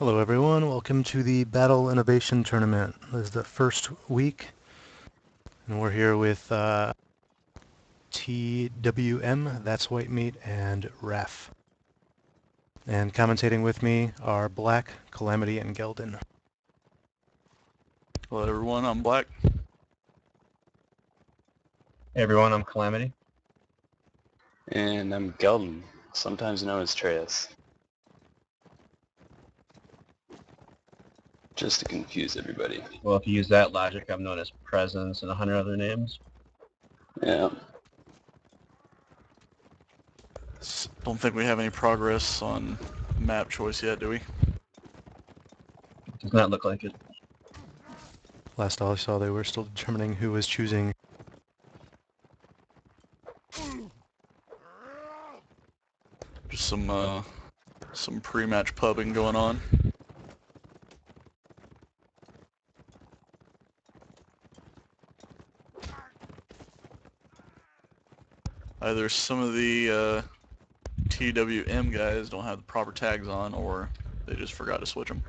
Hello everyone, welcome to the Battle Innovation Tournament. This is the first week, and we're here with TWM, that's White Meat, and RAFF. And commentating with me are Black, Calamity, and Geldon. Hello everyone, I'm Black. Hey everyone, I'm Calamity. And I'm Geldon, sometimes known as Treyas. Just to confuse everybody. Well, if you use that logic, I'm known as Presence and 100 other names. Yeah. Don't think we have any progress on map choice yet, do we? Does not look like it. Last I saw, they were still determining who was choosing. Just some pre-match pubbing going on. Either some of the TWM guys don't have the proper tags on, or they just forgot to switch them.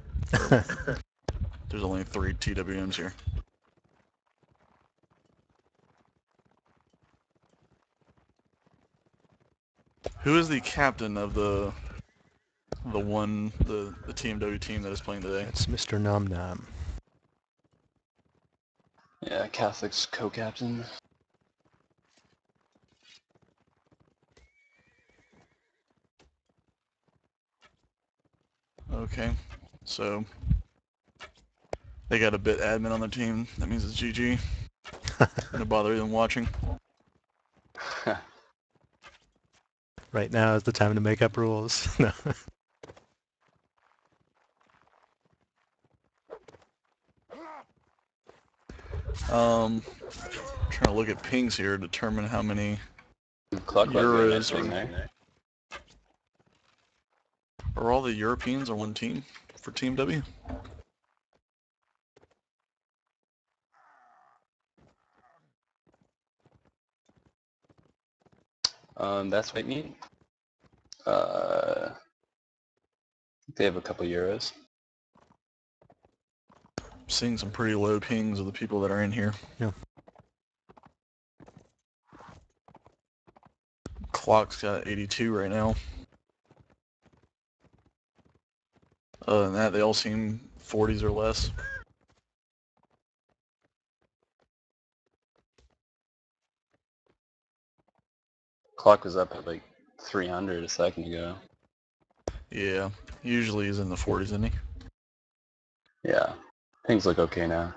There's only 3 TWMs here. Who is the captain of the TMW team that is playing today? That's Mr. Nom Nom. Yeah, Catholic's co-captain. Okay, so they got a bit admin on their team. That means it's GG. Gonna bother them watching. Right now is the time to make up rules. No. Trying to look at pings here to determine how many Euros Euros there. are all the Europeans on one team for Team W. That's White Meat. They have a couple euros. Seeing some pretty low pings of the people that are in here. Yeah. Clock's got 82 right now. Other than that, they all seem 40s or less. Clock was up at like 300 a second ago. Yeah, usually he's in the 40s, isn't he? Yeah, things look okay now.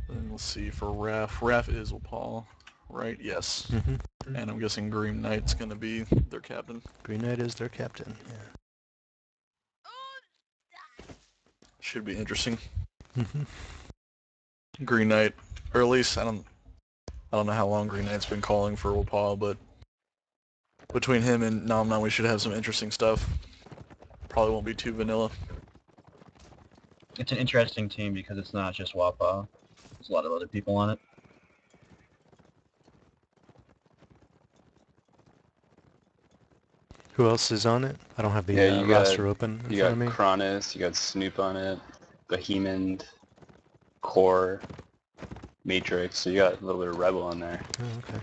And let's see, for RAFF. RAFF is Paul, right? Yes. Mm-hmm. And I'm guessing Green Knight's going to be their captain. Green Knight is their captain, yeah. Should be interesting. Mm-hmm. Green Knight, or at least I don't know how long Green Knight's been calling for Wapal, but between him and Nom Nom we should have some interesting stuff. Probably won't be too vanilla. It's an interesting team because it's not just Wapa. There's a lot of other people on it. Who else is on it? I don't have the Yeah, roster open in you front got of me. Cronus, you got Snoop on it, Bohemian, Core, Matrix, so you got a little bit of Rebel on there. Oh, okay.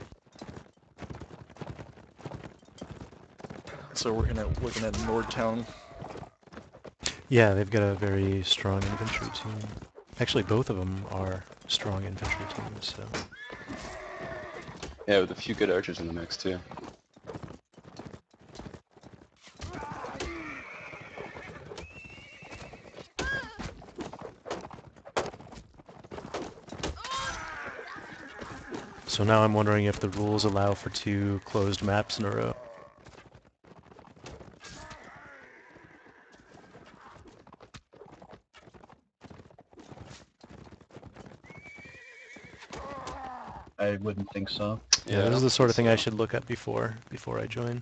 So we're looking at Nordtown. Yeah, they've got a very strong infantry team. Actually, both of them are strong infantry teams, so... Yeah, with a few good archers in the mix too. So now I'm wondering if the rules allow for 2 closed maps in a row. I wouldn't think so. Yeah, this is the sort of thing I should look up before I join.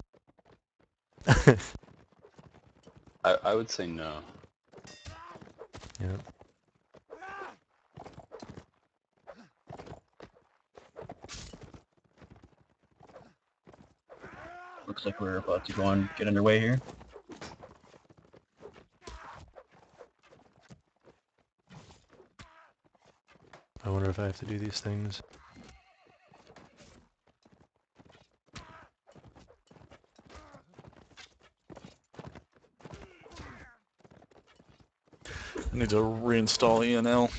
I would say no. Yeah. Looks like we're about to go and get underway here. I wonder if I have to do these things. I need to reinstall ENL.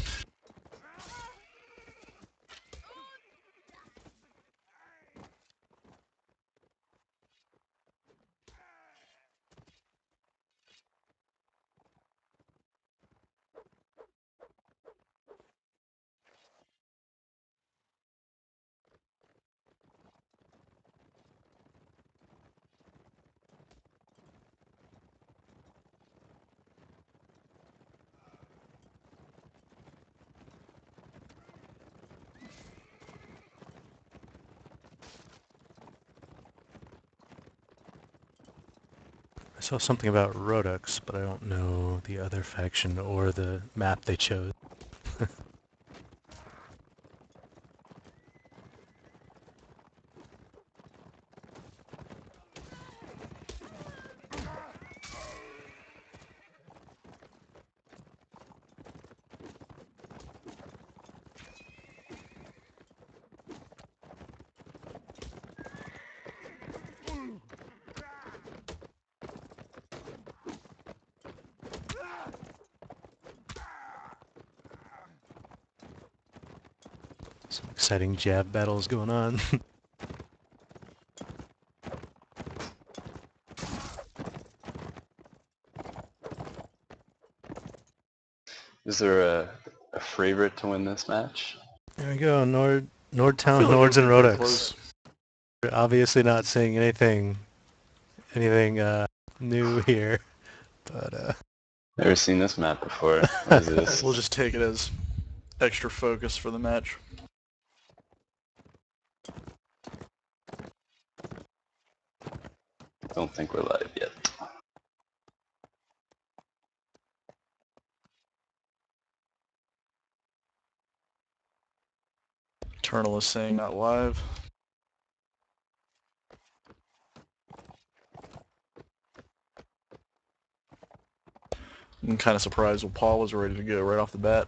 I saw something about Rodux, but I don't know the other faction or the map they chose. Some exciting jab battles going on. Is there a favorite to win this match? There we go, Nordtown, I feel like Nords, and it was pretty Rodux. close. We're obviously not saying anything new here, but Never seen this map before. What is this? We'll just take it as extra focus for the match. Don't think we're live yet. Eternal is saying not live. I'm kind of surprised when Paul was ready to go right off the bat.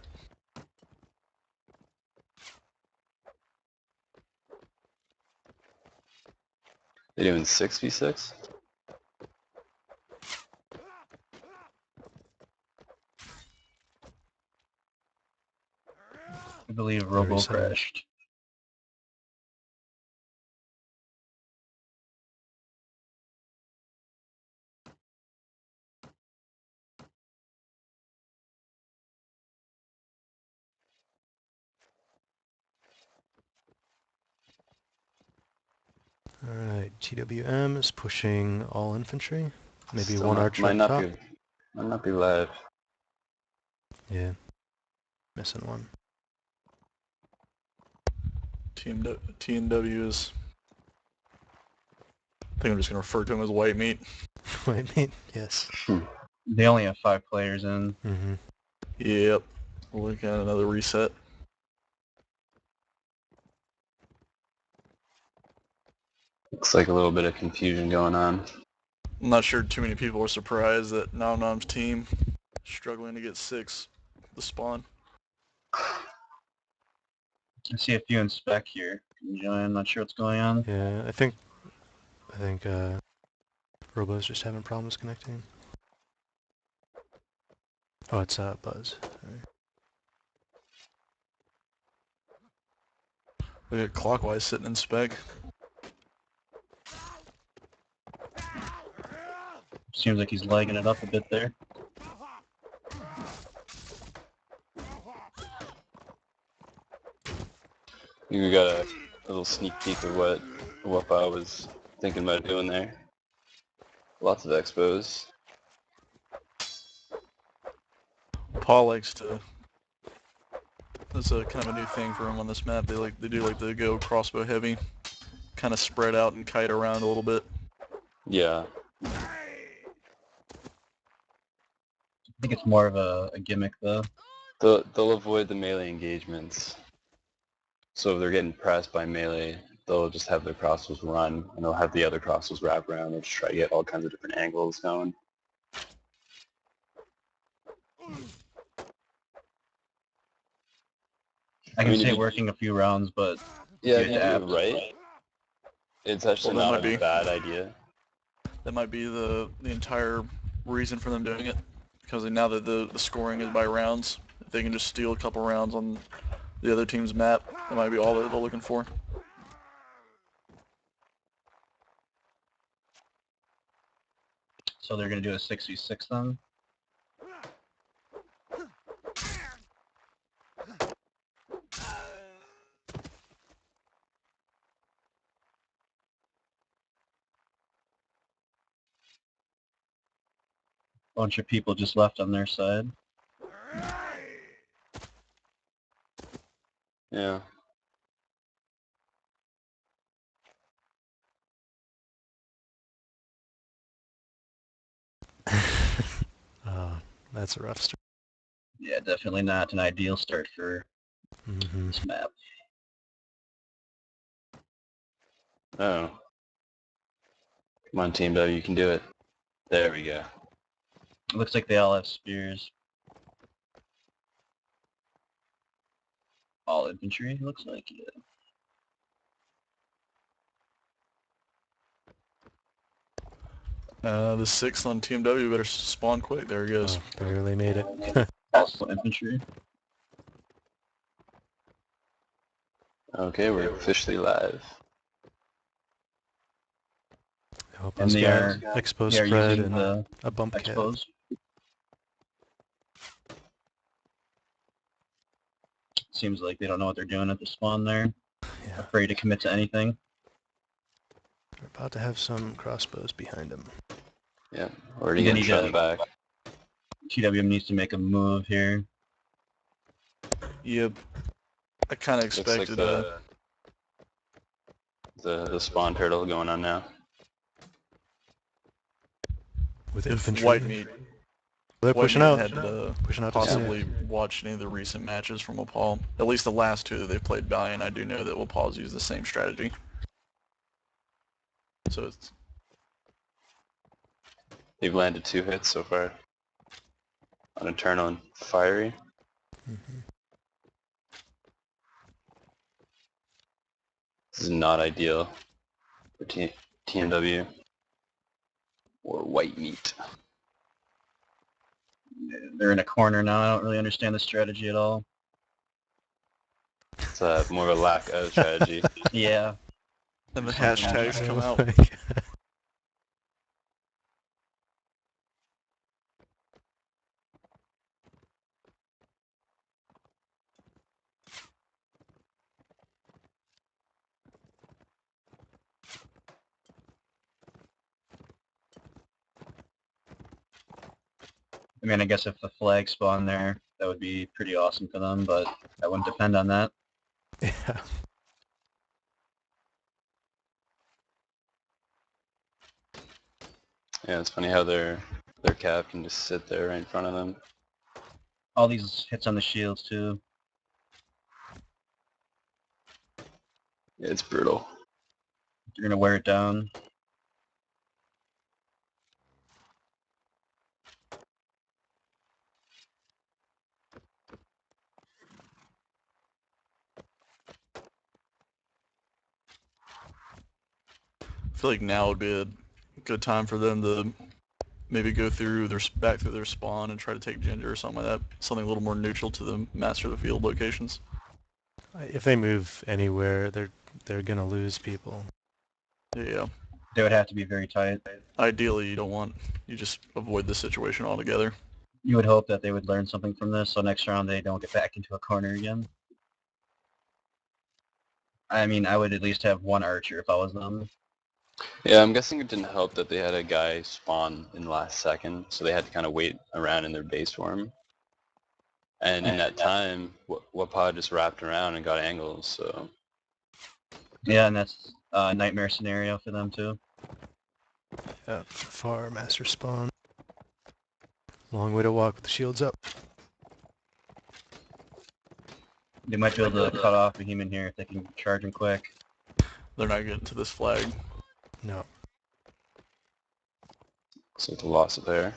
They doing 6v6? I believe Robo 37. crashed. alright, TWM is pushing all infantry. Maybe Still one not, archer might up not top. be, might not be live. Yeah, missing one. TNW is... I think I'm just going to refer to him as white meat. White meat, yes. They only have 5 players in. Mm-hmm. Yep. We'll look at another reset. Looks like a little bit of confusion going on. I'm not sure too many people are surprised that Nom Nom's team is struggling to get 6 the spawn. I see a few in spec here. I'm not sure what's going on. Yeah, I think Robo's just having problems connecting. Oh, it's Buzz. Sorry. Look at Clockwise sitting in spec. Seems like he's lagging it up a bit there. You got a little sneak peek of what I was thinking about doing there. Lots of expos. Paul likes to... That's a kind of a new thing for him on this map. They do like to go crossbow heavy. kind of spread out and kite around a little bit. Yeah. I think it's more of a gimmick though. They'll avoid the melee engagements. So if they're getting pressed by melee, they'll just have their crossbows run, and they'll have the other crossbows wrap around. They'll just try to get all kinds of different angles going. I can mean, see if it you- working a few rounds, but Yeah, you if you have do to it right, it's actually Well, that not might a be. bad idea. That might be the entire reason for them doing it, because now that the scoring is by rounds, if they can just steal a couple rounds on the other team's map, that might be all that they're looking for. So they're going to do a 6v6 then? Bunch of people just left on their side. Yeah. That's a rough start. Yeah, definitely not an ideal start for Mm-hmm. this map. Oh. Come on, Team W, you can do it. There we go. It looks like they all have spears. All infantry, looks like, yeah. The 6th on Team W better spawn quick. There he goes. Oh, barely made it. Also infantry. Okay, we're officially live. Hope And those they guys are, expose they are spread using and the a bump cap. expos. Seems like they don't know what they're doing at the spawn there. Yeah, Afraid to commit to anything. we're about to have some crossbows behind them. Yeah, already They getting need shot to- in the back. TWM needs to make a move here. Yep. I kind of Looks like expected the spawn turtle going on now. With if infantry. White Meat They're pushing out. had Pushing out to possibly watched any of the recent matches from Wapal. At least the last two that they've played Valiant, I do know that Wapal's used the same strategy. So it's They've landed 2 hits so far. On Eternal and Fiery. Mm-hmm. This is not ideal for TMW or White Meat. They're in a corner now. I don't really understand the strategy at all. It's more of a lack of strategy. Yeah. then the Something hashtags like come Oh out. my God. I mean, I guess if the flag spawned there, that would be pretty awesome for them, but that wouldn't depend on that. Yeah. Yeah, it's funny how their cap can just sit there right in front of them. All these hits on the shields too. Yeah, it's brutal. They're gonna wear it down. I feel like now would be a good time for them to maybe go through back through their spawn and try to take Ginger or something like that. Something a little more neutral to the master of the field locations. If they move anywhere, they're gonna lose people. Yeah. They would have to be very tight. Ideally, you just avoid this situation altogether. You would hope that they would learn something from this, so next round they don't get back into a corner again. I mean, I would at least have one archer if I was them. Yeah, I'm guessing it didn't help that they had a guy spawn in the last second, so they had to kind of wait around in their base for him. And in that time, Wapad just wrapped around and got angles, so... Yeah, and that's nightmare scenario for them too. Yep, far master spawn. Long way to walk with the shields up. They might be able to cut off a human here if they can charge him quick. They're not getting to this flag. No. Looks like the loss of air.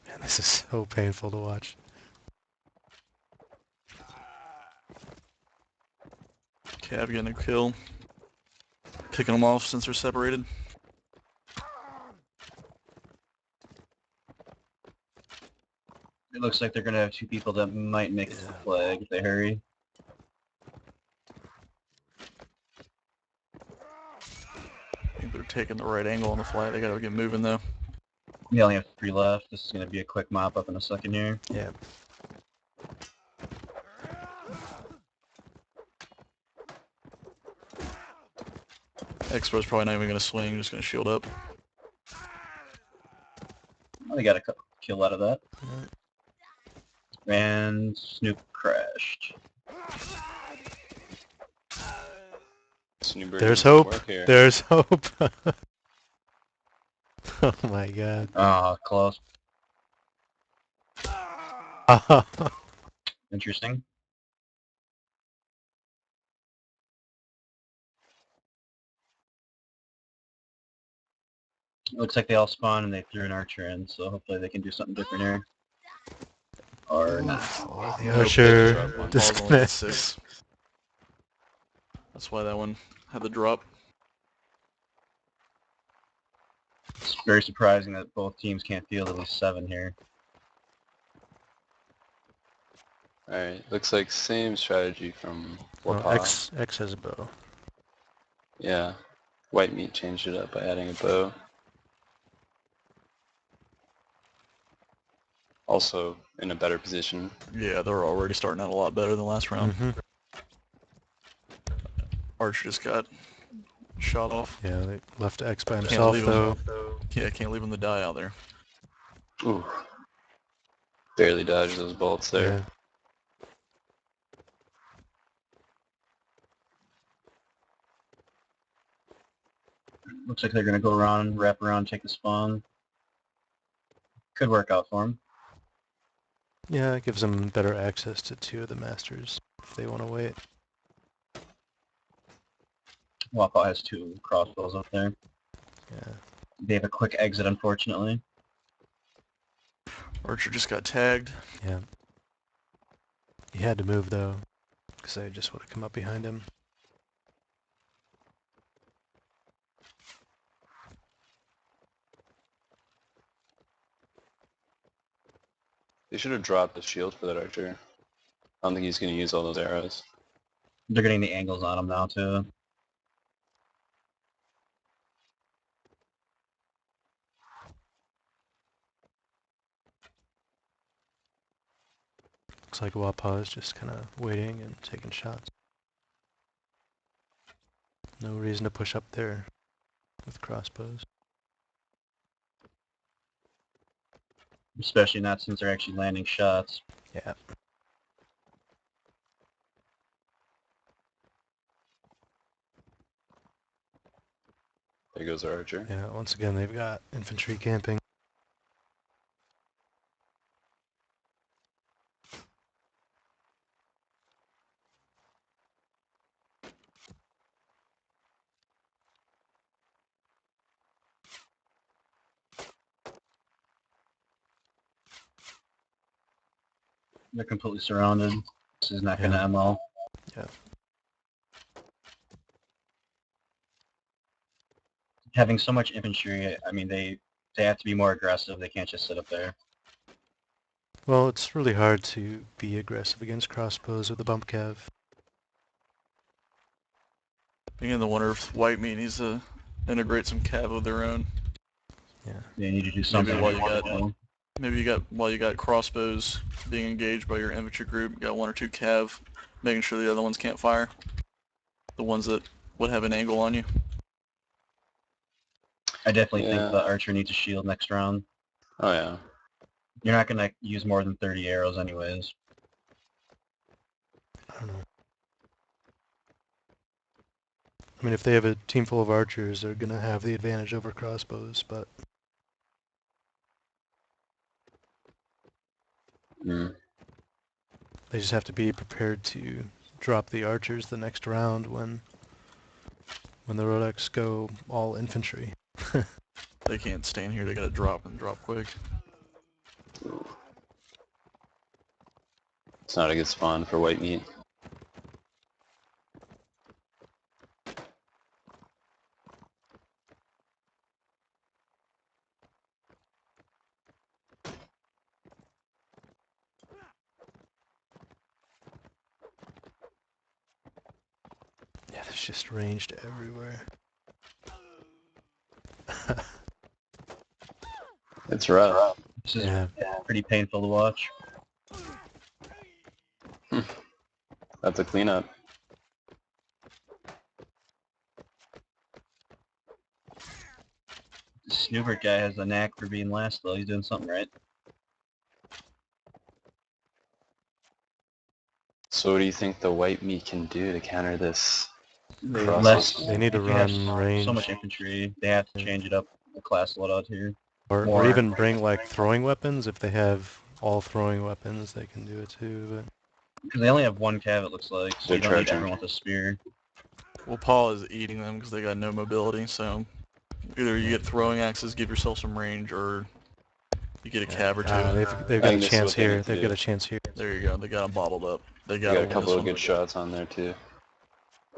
Man, this is so painful to watch. Cav getting a kill. Picking them off since they're separated. It looks like they're going to have 2 people that might make it to the flag if they hurry. I think they're taking the right angle on the flag. They gotta get moving though. We only have 3 left. This is going to be a quick mop up in a second here. Yeah. Expo's probably not even gonna swing, just gonna shield up. Well, they got a kill out of that. Alright. And Snoop crashed. Snooper There's doing hope. work here. There's hope. Oh my god. Oh, close. Interesting. It looks like they all spawned and they threw an archer in, so hopefully they can do something different here. Or not. Oh, the Nope, Usher they just dropped one. Ball's only at disconnect. 6. That's why that one had the drop. It's very surprising that both teams can't field at least 7 here. Alright, looks like same strategy from Oh, Warpaw. X has a bow. Yeah. White meat changed it up by adding a bow. Also in a better position. Yeah, they're already starting out a lot better than last round. Mm-hmm. Archer just got shot off. Yeah, they left X by Can't himself leave though. him. Yeah, can't leave him to die out there. Ooh. Barely dodged those bolts there. Yeah. Looks like they're going to go around, wrap around, take the spawn. Could work out for them. Yeah, it gives them better access to 2 of the masters if they want to wait. Wapaw has 2 crossbows up there. Yeah. They have a quick exit, unfortunately. Archer just got tagged. Yeah. He had to move though, because I just would have come up behind him. They should have dropped the shield for that archer. I don't think he's going to use all those arrows. They're getting the angles on them now, too. Looks like Wapaw is just kind of waiting and taking shots. No reason to push up there with crossbows. Especially not since they're actually landing shots. Yeah. There goes our archer. Yeah, once again they've got infantry camping. They're completely surrounded. This is not going to Yeah. end well. Yeah. Having so much infantry, I mean, they have to be more aggressive. They can't just sit up there. Well, it's really hard to be aggressive against crossbows with a bump cav. Begin to wonder if White Meat needs to integrate some cav of their own. Yeah. They need to do something. Maybe while you got crossbows being engaged by your infantry group, you got 1 or 2 cav, making sure the other ones can't fire. The ones that would have an angle on you. I definitely think Yeah. the archer needs a shield next round. Oh yeah. You're not going to use more than 30 arrows anyways. I don't know. I mean, if they have a team full of archers, they're gonna have the advantage over crossbows, but Mm. they just have to be prepared to drop the archers the next round when the Rodaks go all infantry. They can't stand here. They gotta drop and drop quick. It's not a good spawn for white meat. Yeah, there's just ranged everywhere. It's rough. This is Yeah, pretty painful to watch. That's a cleanup. The Snoopert guy has a knack for being last, though. He's doing something right. So what do you think the white meat can do to counter this? they need to If you have run range, so much infantry, they have to change it up the class loadout here. or more. even bring like throwing weapons. If they have all throwing weapons, they can do it too. Because they only have one cav, it looks like, so They're you don't need charging. everyone with a spear. Well, Paul is eating them because they got no mobility, so either you get throwing axes, give yourself some range, or you get a cav or two. They've I got a think this is chance what they here. need to They've got do. a chance here. There you go. They got them bottled up. They You got got a win couple this of one. good shots on there too.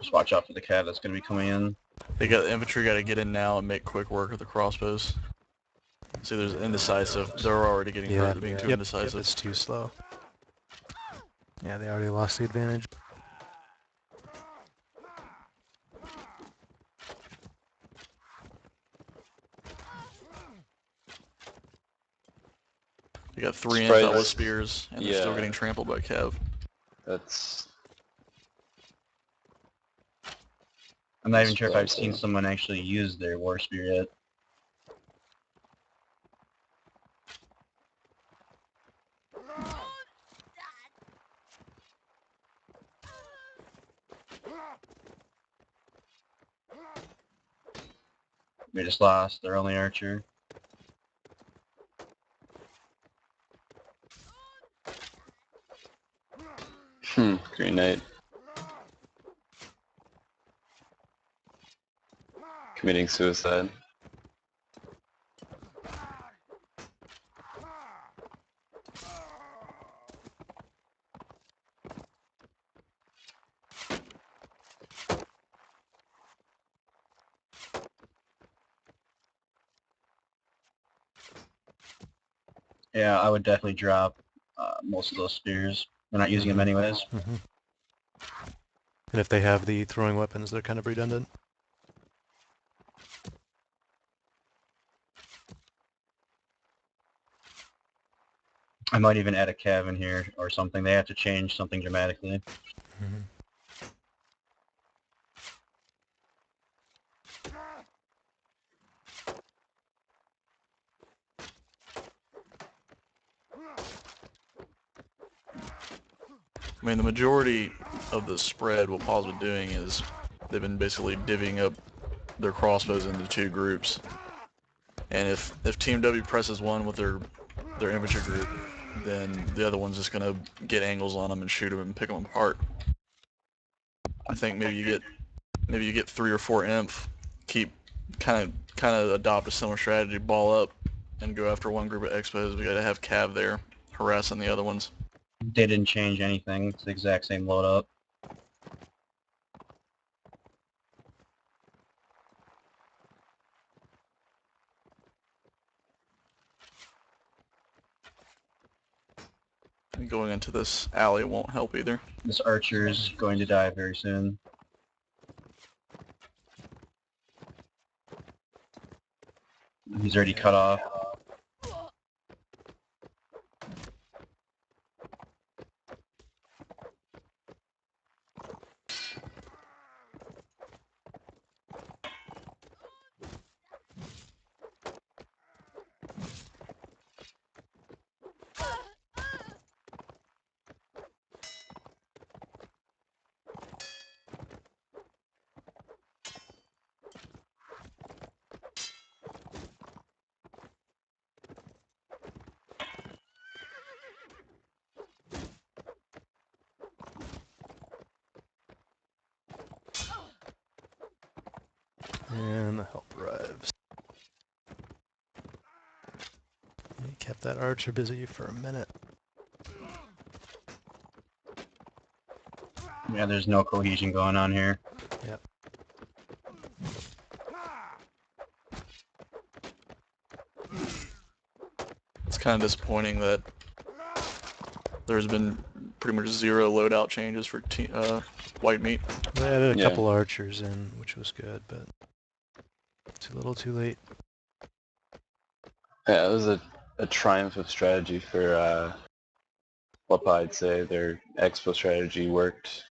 Just watch out for the cav that's going to be coming in. They got the infantry got to get in now and make quick work of the crossbows. See, there's indecisive. They're already getting hurt at being too Yep, indecisive. it's too slow. Yeah, they already lost the advantage. They got 3 Surprise. inf out with spears, and they're still Yeah. getting trampled by cav. That's I'm not even sure if I've surprising. seen someone actually use their war spear yet. They just lost their only archer. Green Knight. Committing suicide. Yeah, I would definitely drop most of those spears. They're not using them anyways. Hmm. And if they have the throwing weapons, they're kind of redundant. I might even add a cav in here or something. They have to change something dramatically. Hmm. I mean, the majority of the spread, what Paul's been doing is they've been basically divvying up their crossbows into 2 groups. And if Team W presses one with their infantry group, then the other one's just gonna get angles on them and shoot them and pick them apart. I think maybe you get 3 or 4 inf, keep kind of adopt a similar strategy, ball up, and go after one group of expos. We gotta have cav there harassing the other ones. They didn't change anything. It's the exact same loadout. And going into this alley won't help either. This archer's going to die very soon. He's already cut off. And the help arrives. We kept that archer busy for a minute. Yeah, there's no cohesion going on here. Yep. It's kind of disappointing that there's been pretty much zero loadout changes for white meat. They added a Yeah. couple archers in, which was good, but too little too late. Yeah, it was a triumph of strategy for Wapa, I'd say. Their expo strategy worked.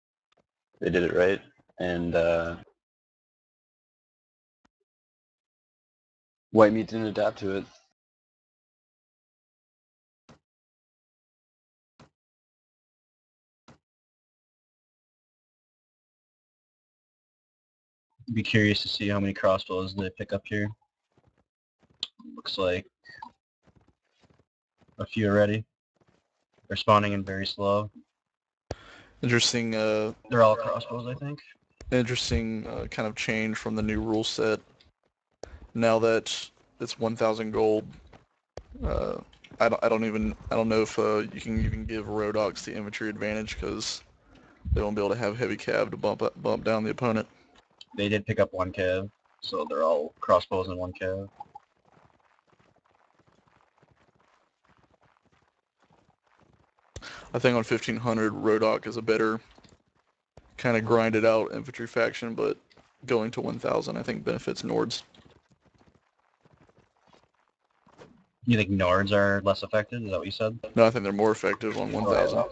They did it right. And White Meat didn't adapt to it. Be curious to see how many crossbows they pick up here. Looks like a few already. They're spawning in very slow. Interesting. They're all crossbows, I think. Interesting kind of change from the new rule set. Now that it's 1,000 gold, I don't know if you can even give Rodox the infantry advantage because they won't be able to have heavy cav to bump down the opponent. They did pick up one cav, so they're all crossbows and one cav. I think on 1,500, Rodoc is a better kind of grinded out infantry faction, but going to 1,000 I think benefits Nords. You think Nords are less effective? Is that what you said? No, I think they're more effective on 1,000.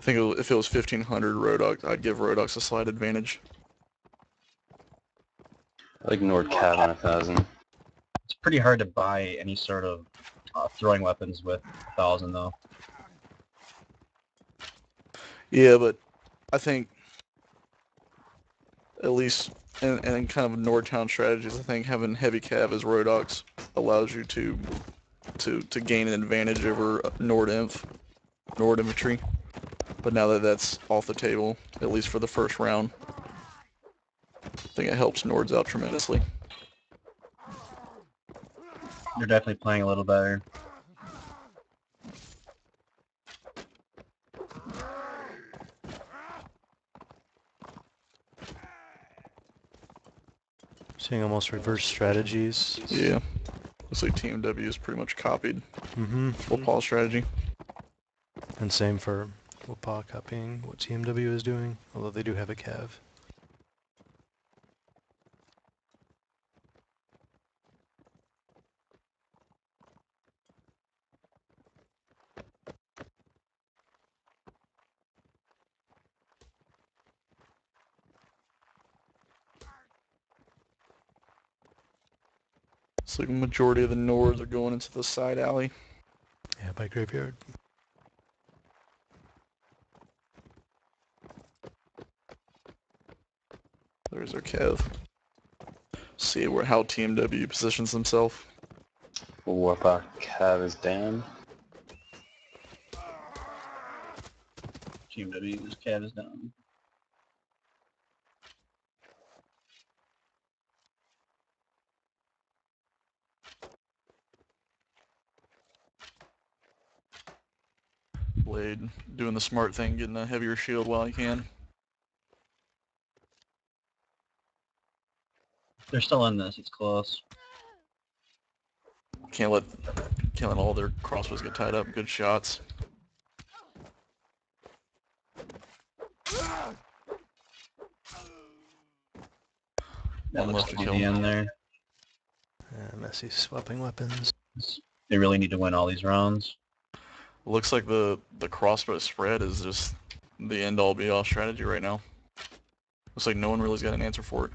I think if it was 1,500 Rodoc, I'd give Rodox a slight advantage. I like Nord Cav on 1,000. It's pretty hard to buy any sort of throwing weapons with 1,000 though. Yeah, but I think at least in kind of Nordtown strategies, I think having heavy cav as Rodox allows you to gain an advantage over Nord infantry. But now that that's off the table, at least for the first round, I think it helps Nords out tremendously. They're definitely playing a little better. Seeing almost reverse strategies. Yeah. Looks like TMW is pretty much copied Mm-hmm. Paul's strategy. And same for Wapa copying what TMW is doing, although they do have a cav. It's like the majority of the Nords are going into the side alley. Yeah, by graveyard. There's our Kev. See how TMW positions himself. Wapa Cav is down. TMW's cav is down. Blade doing the smart thing, getting a heavier shield while he can. They're still in this. It's close. Can't let all their crossbows get tied up. Good shots. That One looks left to to be kill. the end there. Messi swapping weapons. They really need to win all these rounds. Looks like the crossbow spread is just the end-all be-all strategy right now. Looks like no one really's got an answer for it.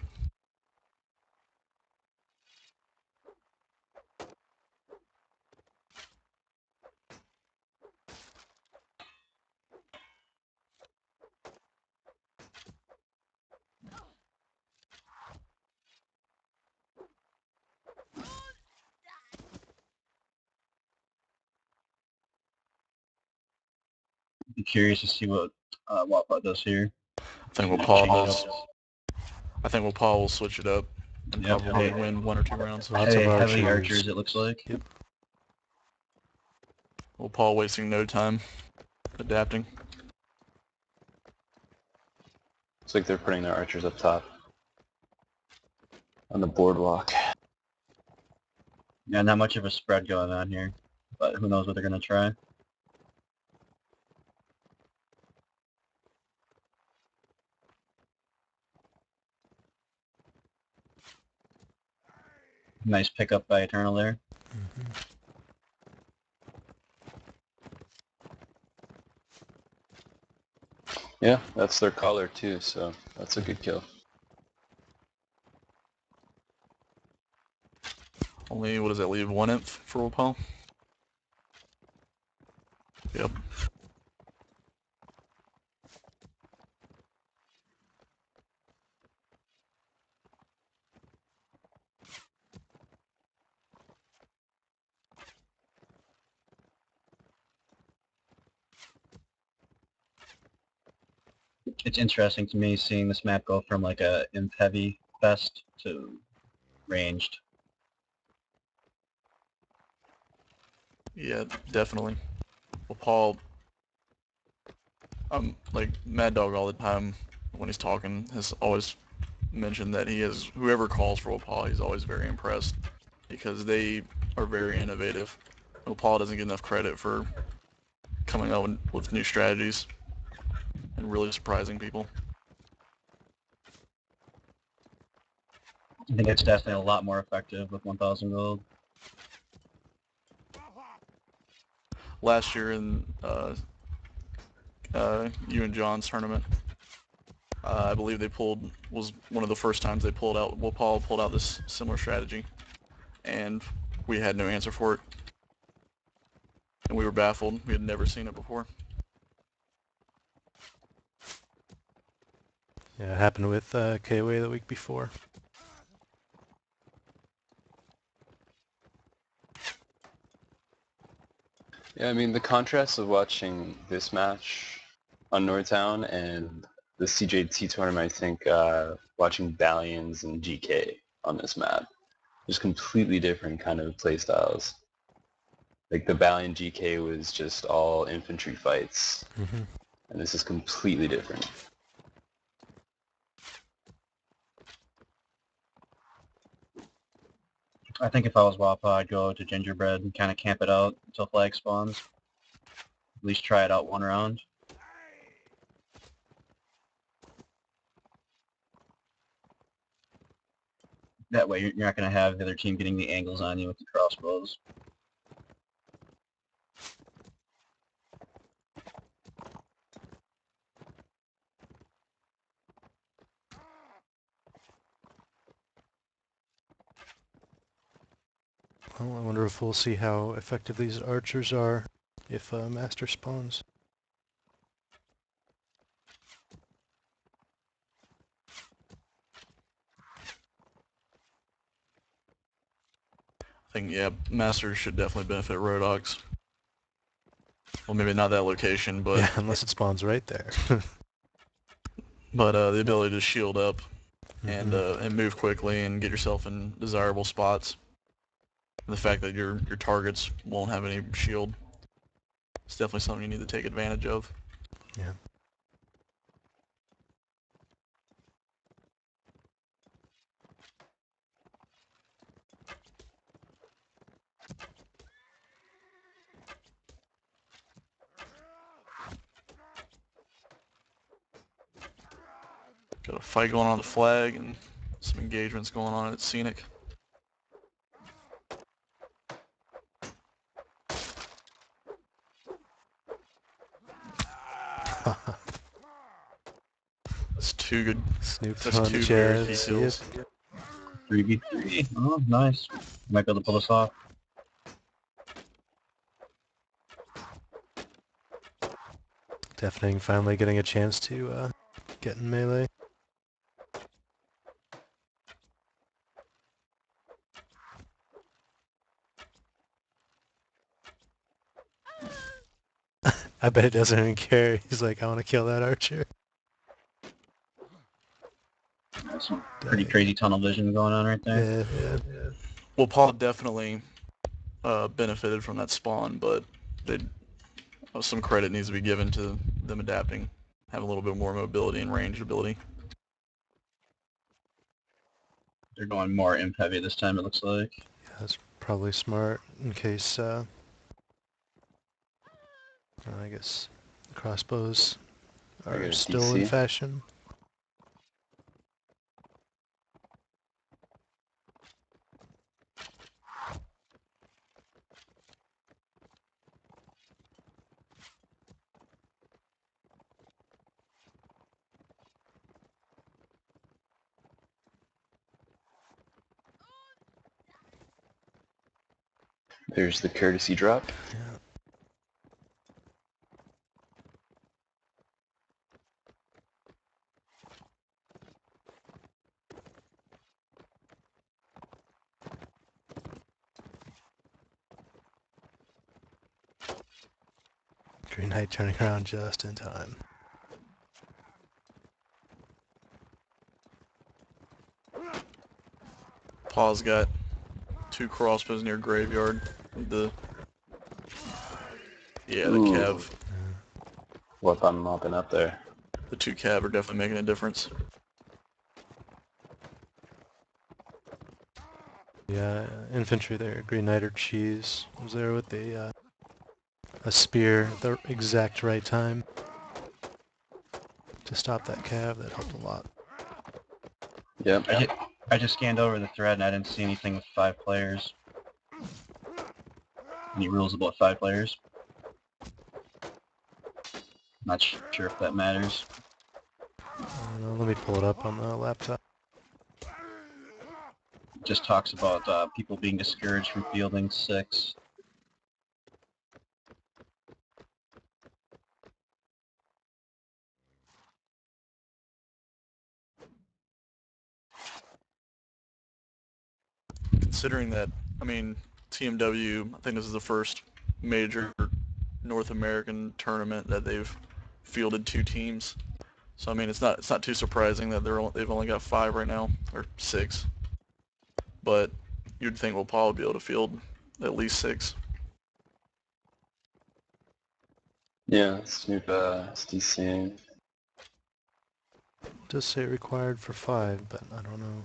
Be curious to see what Wapa does here. I think we'll Change pause it this. up. I think Paul will switch it up and Yep. probably win 1 or 2 rounds. Lots of Heavy archers. archers, it looks like. Yep. Paul wasting no time adapting. Looks like they're putting their archers up top on the boardwalk. Yeah, not much of a spread going on here, but who knows what they're gonna try. Nice pickup by Eternal there. Mhm. Yeah, that's their collar too, so that's a good kill. Only, what does that leave, 1 inf for Paul? Yep. It's interesting to me seeing this map go from like a imp heavy fest to ranged. Yeah, definitely. Well, Paul, like Mad Dog all the time when he's talking has always mentioned that he is, whoever calls for Paul, he's always very impressed because they are very innovative. Paul doesn't get enough credit for coming up with new strategies and really surprising people. I think it's definitely a lot more effective with 1,000 gold. Last year in you and John's tournament, I believe was one of the first times they pulled out, well, Paul pulled out this similar strategy, and we had no answer for it, and we were baffled. We had never seen it before. Yeah, it happened with K-Way the week before. Yeah, I mean, the contrast of watching this match on Nordtown and the CJT tournament, I think watching Ballions and GK on this map, just completely different kind of play styles. Like the Ballion GK was just all infantry fights, Mhm. and this is completely different. I think if I was Wappa, I'd go to Gingerbread and kind of camp it out until flag spawns. At least try it out 1 round. That way you're not going to have the other team getting the angles on you with the crossbows. Well, I wonder if we'll see how effective these archers are if Master spawns. I think, yeah, Masters should definitely benefit Rodox. Well, maybe not that location, but Yeah, unless it spawns right there. the ability to shield up and Mhm. move quickly and get yourself in desirable spots. And the fact that your targets won't have any shield, it's definitely something you need to take advantage of. Yeah. Got a fight going on the flag and some engagements going on at Scenic. That's two good. Snooped That's on two very key Jazz. kills. Yep. 3v3. Oh, nice. Might be able to pull this off. Deafening finally getting a chance to get in melee. I bet he doesn't even care. He's like, I want to kill that archer. That's some pretty crazy tunnel vision going on right there. Yeah. Well, Paul definitely benefited from that spawn, but some credit needs to be given to them adapting, having a little bit more mobility and range ability. They're going more imp heavy this time, it looks like. Yeah, that's probably smart in case, I guess the crossbows I are got a still in DC. fashion. There's the courtesy drop. Yeah. Green Knight turning around just in time. Paul's got 2 crossbows near graveyard. The Ooh. cav, What if I'm mopping up there? the 2 cav are definitely making a difference. Yeah, infantry there. Green Knight or Cheese was there with a spear at the exact right time to stop that cav. That helped a lot. Yep. I just scanned over the thread and I didn't see anything with 5 players. Any rules about 5 players? Not sure if that matters. I don't know, let me pull it up on the laptop. It just talks about people being discouraged from fielding 6. Considering that, I mean, TMW, I think this is the first major North American tournament that they've fielded 2 teams. So I mean, it's not too surprising that they've only got 5 right now, or 6. But you'd think we'll probably be able to field at least 6. Yeah, Snoop SDC. It does say required for 5, but I don't know.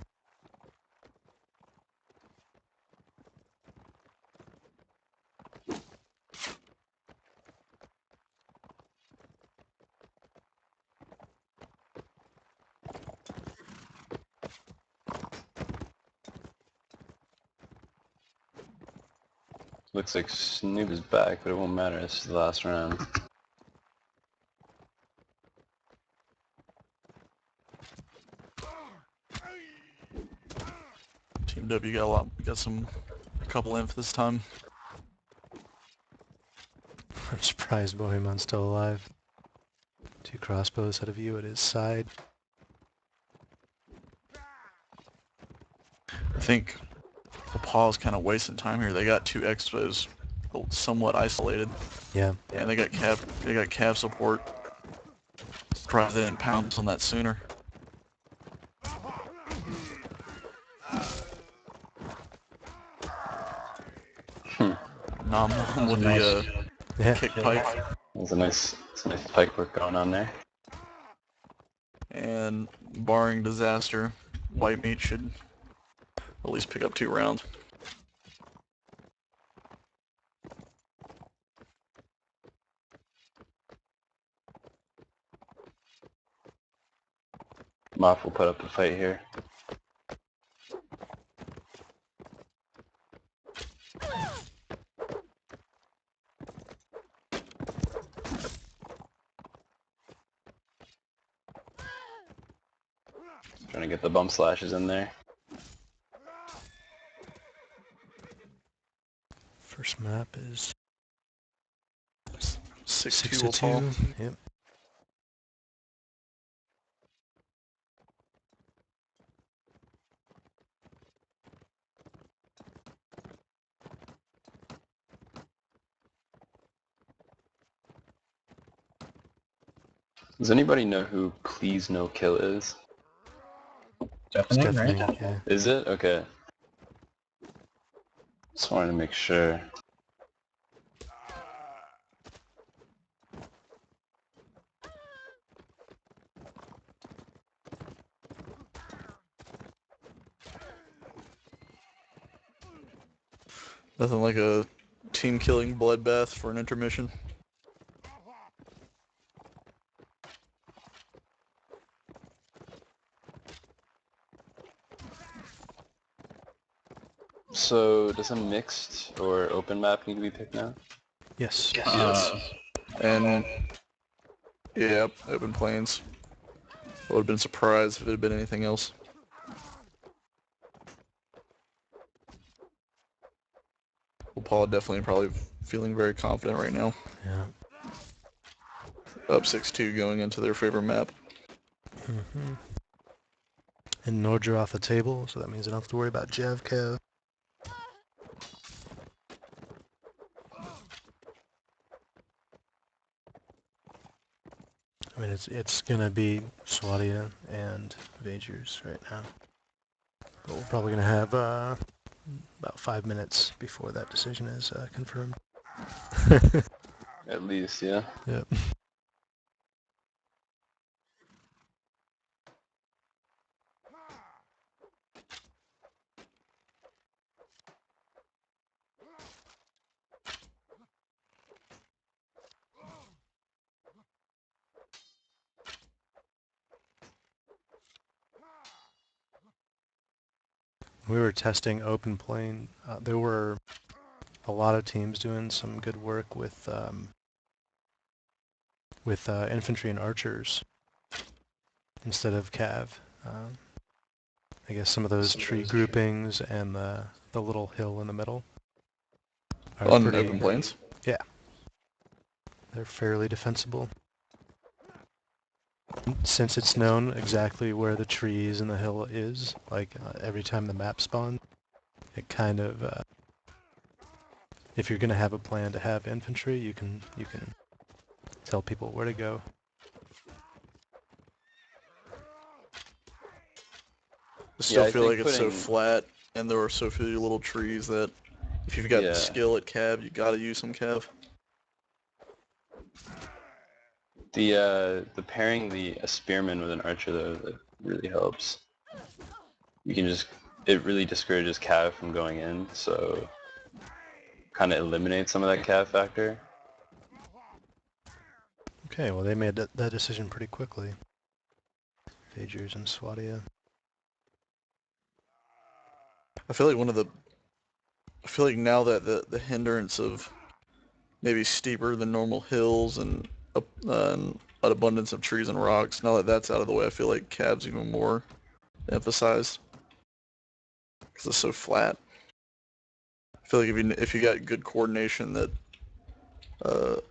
Looks like Snoop is back, but it won't matter. This is the last round. Team W got a couple inf this time. I'm surprised Bohemon's still alive. 2 crossbows out of view at his side. I think Paul's kind of wasting time here. They got 2 expos, somewhat isolated, Yeah. and they got cav support. Surprised they didn't pounce on that sooner. Nom nom with the Yeah. kick pike. There's a nice pike work going on there. And barring disaster, white meat should at least pick up 2 rounds. Moff will put up a fight here. Trying to get the bump slashes in there. First map is 6-2 to will Paul. 2. Yep. Does anybody know who Please No Kill is? It's Deafening, right? deafening, yeah. Is it? Okay. Just wanted to make sure. Nothing like a team-killing bloodbath for an intermission. So does a mixed or open map need to be picked now? Yes. Yes. And yeah, open plains. I would have been surprised if it had been anything else. Well, Paul definitely probably feeling very confident right now. Yeah. Up 6-2 going into their favorite map. Mm-hmm. And Nordra off the table, so that means I don't have to worry about Jev, Kev. I mean, it's gonna be Swadia and Vagers right now. But we're probably gonna have about 5 minutes before that decision is confirmed. At least, yeah. Yep. We were testing open plane. There were a lot of teams doing some good work with infantry and archers instead of cav. I guess some of those tree groupings and the little hill in the middle are On pretty, open plains? yeah, they're fairly defensible. Since it's known exactly where the trees and the hill is, like every time the map spawns, it kind of, if you're going to have a plan to have infantry, you can tell people where to go. I still I feel like think it's so putting- flat, and there are so few little trees that if you've got Yeah. the skill at cav, you gotta use some cav. The pairing a spearman with an archer though, that really helps. You can just, it really discourages cav from going in, so kind of eliminates some of that cav factor. Okay, well they made that decision pretty quickly. Vagers and Swadia. I feel like now that the hindrance of maybe steeper than normal hills and an abundance of trees and rocks, now that that's out of the way, I feel like cav's even more emphasized because it's so flat. I feel like if you got good coordination, that a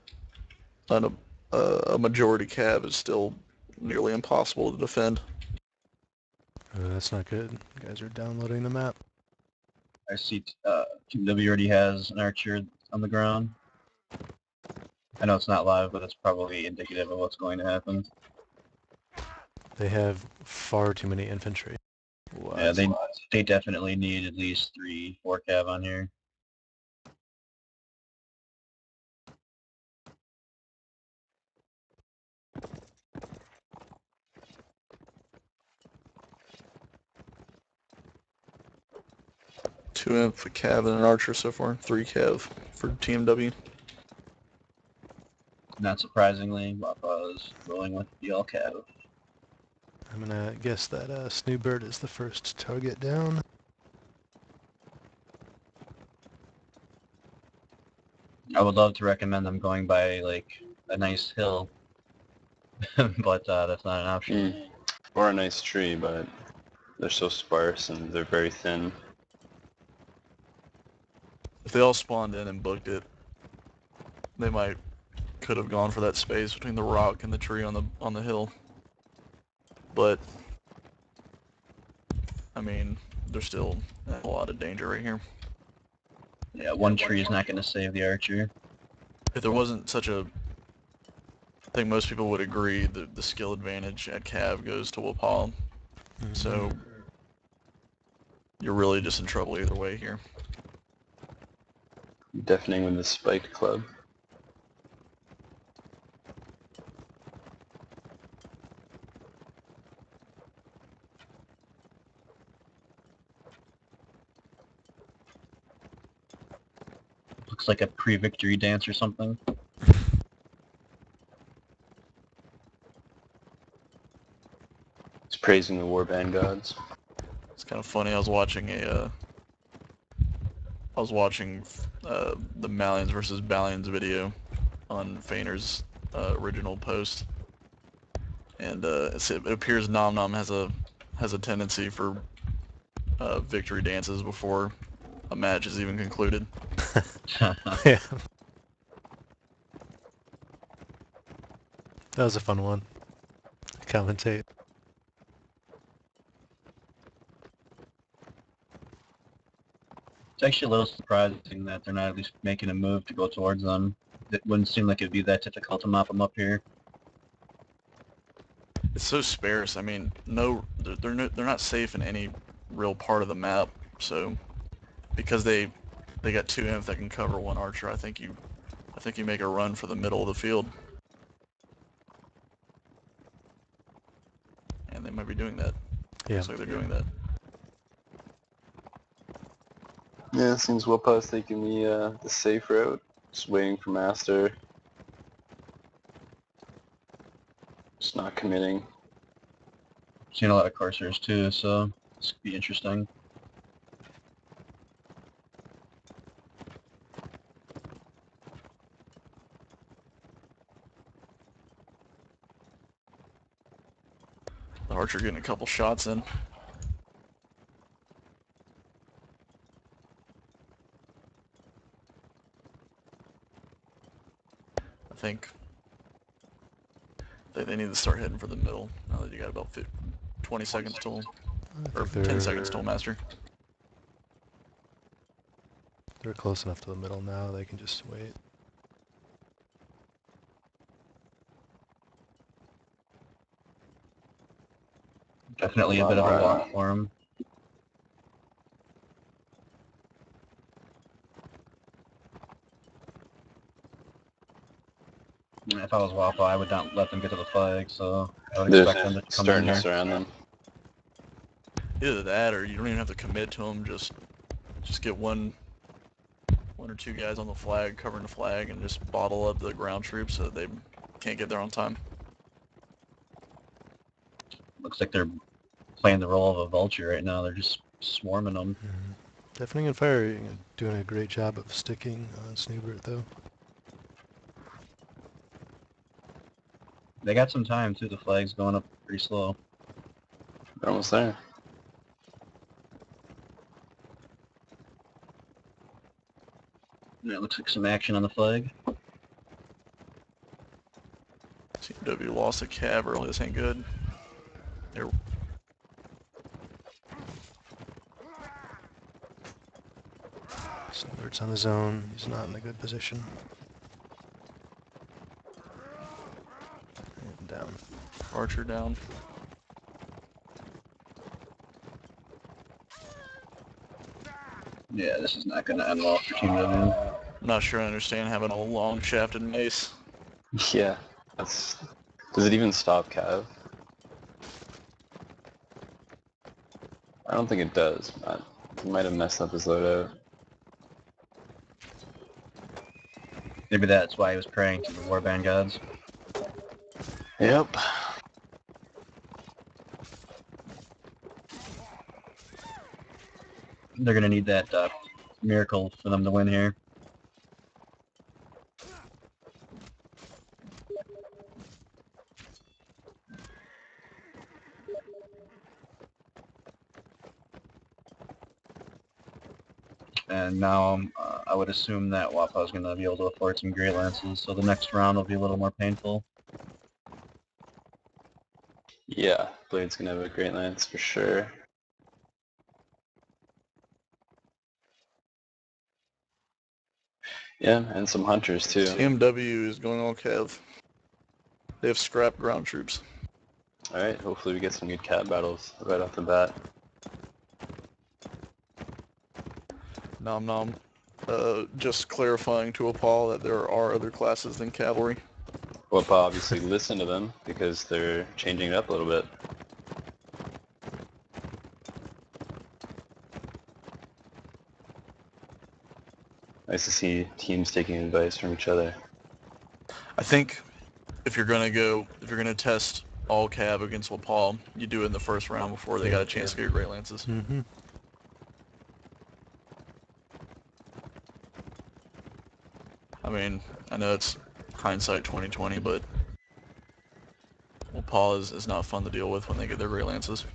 majority cav is still nearly impossible to defend. That's not good. You guys are downloading the map. I see TWM already has an archer on the ground. I know it's not live, but it's probably indicative of what's going to happen. They have far too many infantry. Yeah, they definitely need at least 3-4 cav on here. Two imp for cav and an archer so far. 3 cav for TMW. Not surprisingly, Wappa is rolling with the all cav. I'm gonna guess that Snoobird is the first target down. I would love to recommend them going by like a nice hill, but that's not an option. Or a nice tree, but they're so sparse and they're very thin. If they all spawned in and booked it, they could have gone for that space between the rock and the tree on the hill. But I mean, there's still a lot of danger right here. Yeah, one tree is not going to save the archer. If there wasn't such a, I think most people would agree that the skill advantage at cav goes to Wapal. So you're really just in trouble either way here. Deafening with the spiked club. Looks like a pre-victory dance or something. He's praising the warband gods. It's kind of funny. I was watching the Malians versus Balians video on Feiner's original post, and it appears Nom Nom has a tendency for victory dances before a match is even concluded. Yeah. That was a fun one. Commentate. It's actually a little surprising that they're not at least making a move to go towards them. It wouldn't seem like it'd be that difficult to mop them up here. It's so sparse. I mean, they're not safe in any real part of the map. So, because they got two imps that can cover one archer, I think you make a run for the middle of the field. And they might be doing that. Yeah. Looks like they're doing that. Yeah, it seems Whoopah's taking the safe route. Just waiting for Master. Just not committing. Seen a lot of Corsairs too, so this could be interesting. The archer getting a couple shots in. I think they need to start heading for the middle now that you got about 20 seconds till, or 10 seconds till Master. They're close enough to the middle now, they can just wait. Definitely a bit of a walk for him. If I was Waffle, I would not let them get to the flag, so I would expect them to come in starting to here. surround them. Either that, or you don't even have to commit to them. Just get one or two guys on the flag, covering the flag, and just bottle up the ground troops so that they can't get there on time. Looks like they're playing the role of a vulture right now. They're just swarming them. Deafening and Fire doing a great job of sticking Snoobert though. They got some time too. The flag's going up pretty slow. They're almost there. And it looks like some action on the flag. TW lost a cab early. This ain't good. They're Snoobert's on his own. He's not in a good position. And down. archer down. Yeah, this is not going to end well for Team W. I'm not sure I understand having a long shafted mace. Yeah. That's... Does it even stop Cav? I don't think it does. He might have messed up his loadout. Maybe that's why he was praying to the warband gods. Yep. They're going to need that miracle for them to win here. And now I would assume that Wappa is going to be able to afford some Great Lances, so the next round will be a little more painful. Yeah, Blade's gonna have a great lance for sure. Yeah, and some hunters too. TMW is going all Kev. They have scrap ground troops. Alright, hopefully we get some good cat battles right off the bat. Nom nom. Just clarifying to Paul that there are other classes than cavalry. Well, obviously listen to them because they're changing it up a little bit. Nice to see teams taking advice from each other. I think if you're gonna test all cav against Paul, you do it in the first round before they got a chance to get Great Lances. Mm-hmm. I mean, I know it's hindsight 2020, but Paul is not fun to deal with when they get their Great Lances.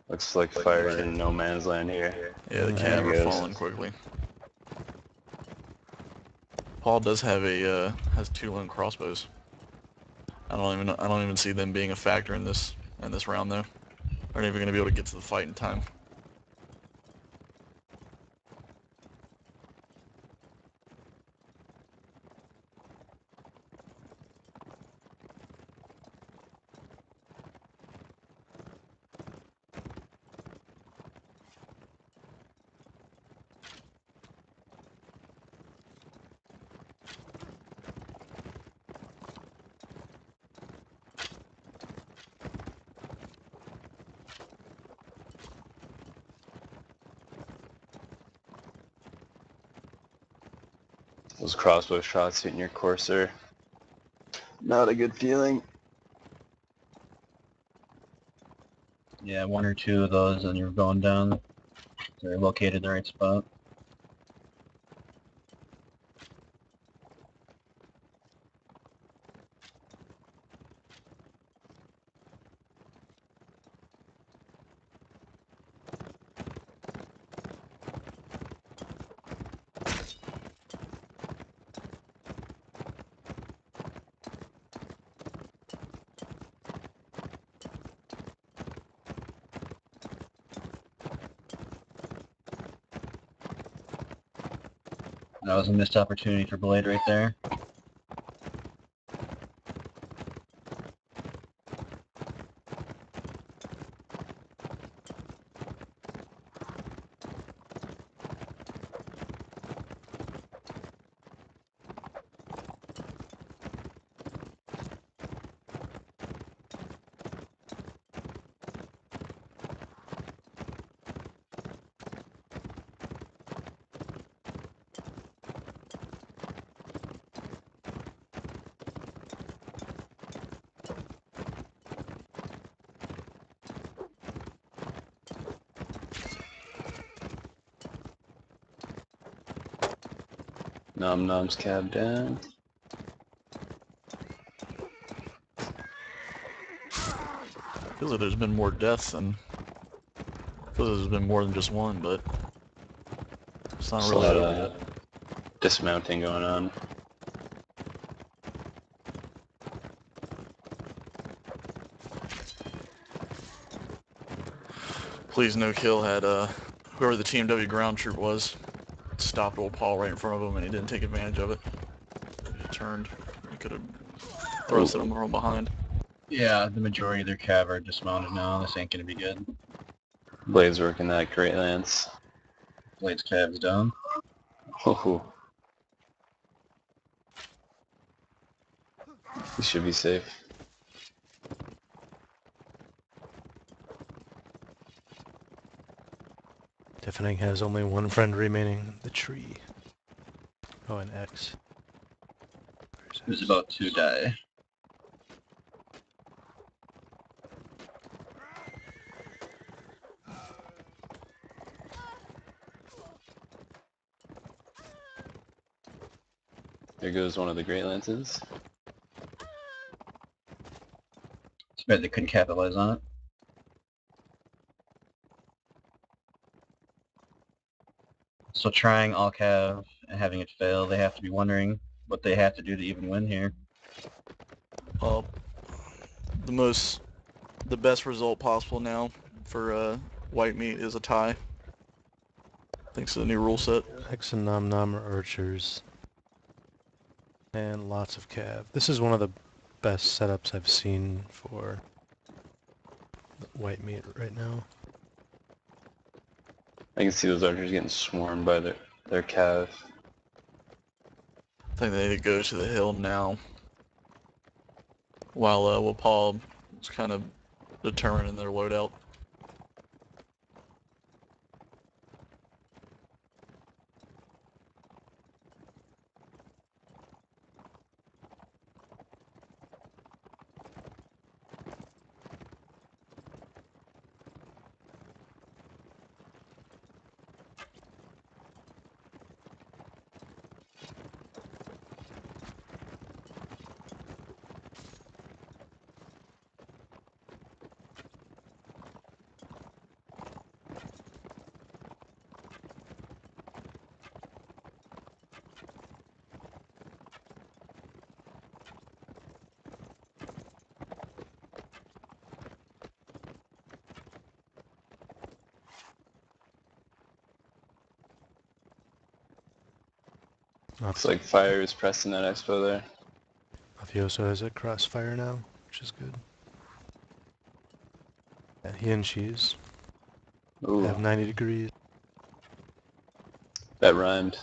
Looks like fire's in no man's land here. Yeah, the There cav he are goes. falling quickly. Paul does have has 2 lone crossbows. I don't even see them being a factor in this round though. They're not even gonna be able to get to the fight in time. Those crossbow shots hitting your courser. Not a good feeling. Yeah, 1 or 2 of those and you're going down. They're located in the right spot. That was a missed opportunity for Blade right there. Nom nom's cab down. Feels like there's been more deaths and feels like there's been more than just one, but it's not There's a really lot over of yet. dismounting going on. Please no kill had whoever the TMW ground troop was stopped old Paul right in front of him and he didn't take advantage of it. He turned. He could have thrusted him from behind. Yeah, the majority of their cav are dismounted now. This ain't gonna be good. Blade's working that Great Lance. Blade's cav's down. Oh, he should be safe. Defending has only 1 friend remaining, the tree. Oh, an X. Who's about to die. There goes one of the Great Lances. It's bad they couldn't capitalize on it. So trying all cav and having it fail, they have to be wondering what they have to do to even win here. Well, the best result possible now for white meat is a tie. thanks to the new rule set. X and Nom Nom are archers. And lots of cav. This is one of the best setups I've seen for white meat right now. I can see those archers getting swarmed by their cav. I think they need to go to the hill now. While Paul is kind of determining their loadout. Looks like fire is pressing that expo there. Mafioso has a crossfire now, which is good. Yeah, he and Cheese Ooh, have 90 degrees. that rhymed.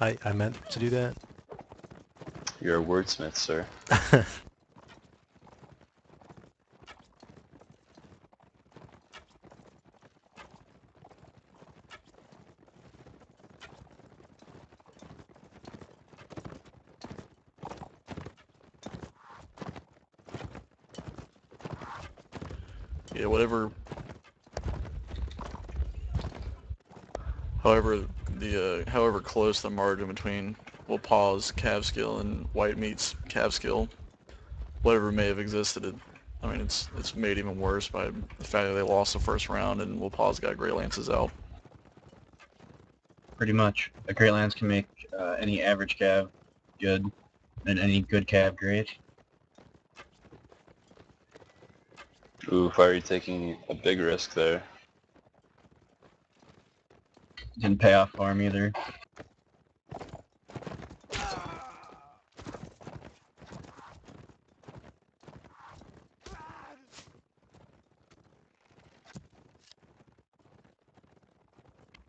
I meant to do that. You're a wordsmith, sir. Yeah, whatever. However close the margin between Paul's cav skill and white meat's cav skill, whatever may have existed, I mean, it's made even worse by the fact that they lost the first round and Paul's got Great Lances out. Pretty much. A Great Lance can make any average cav good, and any good cav great. Ooh, fire taking a big risk there. Didn't pay off for him either.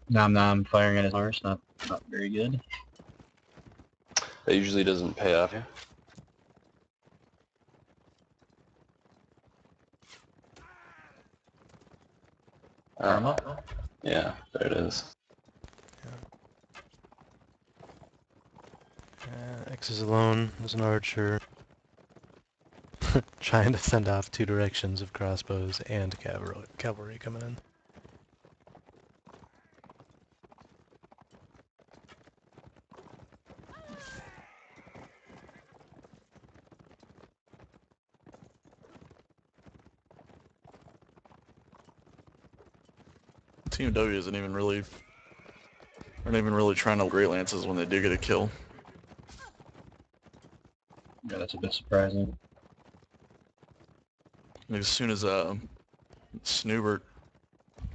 Nom Nom firing at his horse, not very good. That usually doesn't pay off. Karma? Yeah, there it is. X is alone as an archer. Trying to send off two directions of crossbows and cavalry coming in. Team W aren't even really trying to Great Lances when they do get a kill. Yeah, that's a bit surprising. I mean, as soon as Snoobert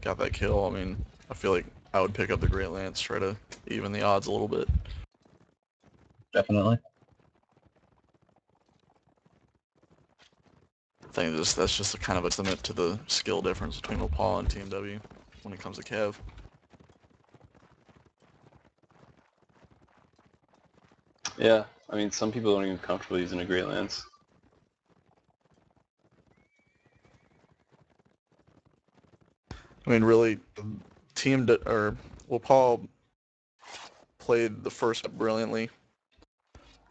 got that kill, I mean, I feel like I would pick up the Great Lance, try to even the odds a little bit. Definitely. I think that's just a kind of a estimate to the skill difference between Paul and Team W when it comes to Cav. Yeah, I mean, some people aren't even comfortable using a Great Lance. I mean, really, Paul played the first brilliantly.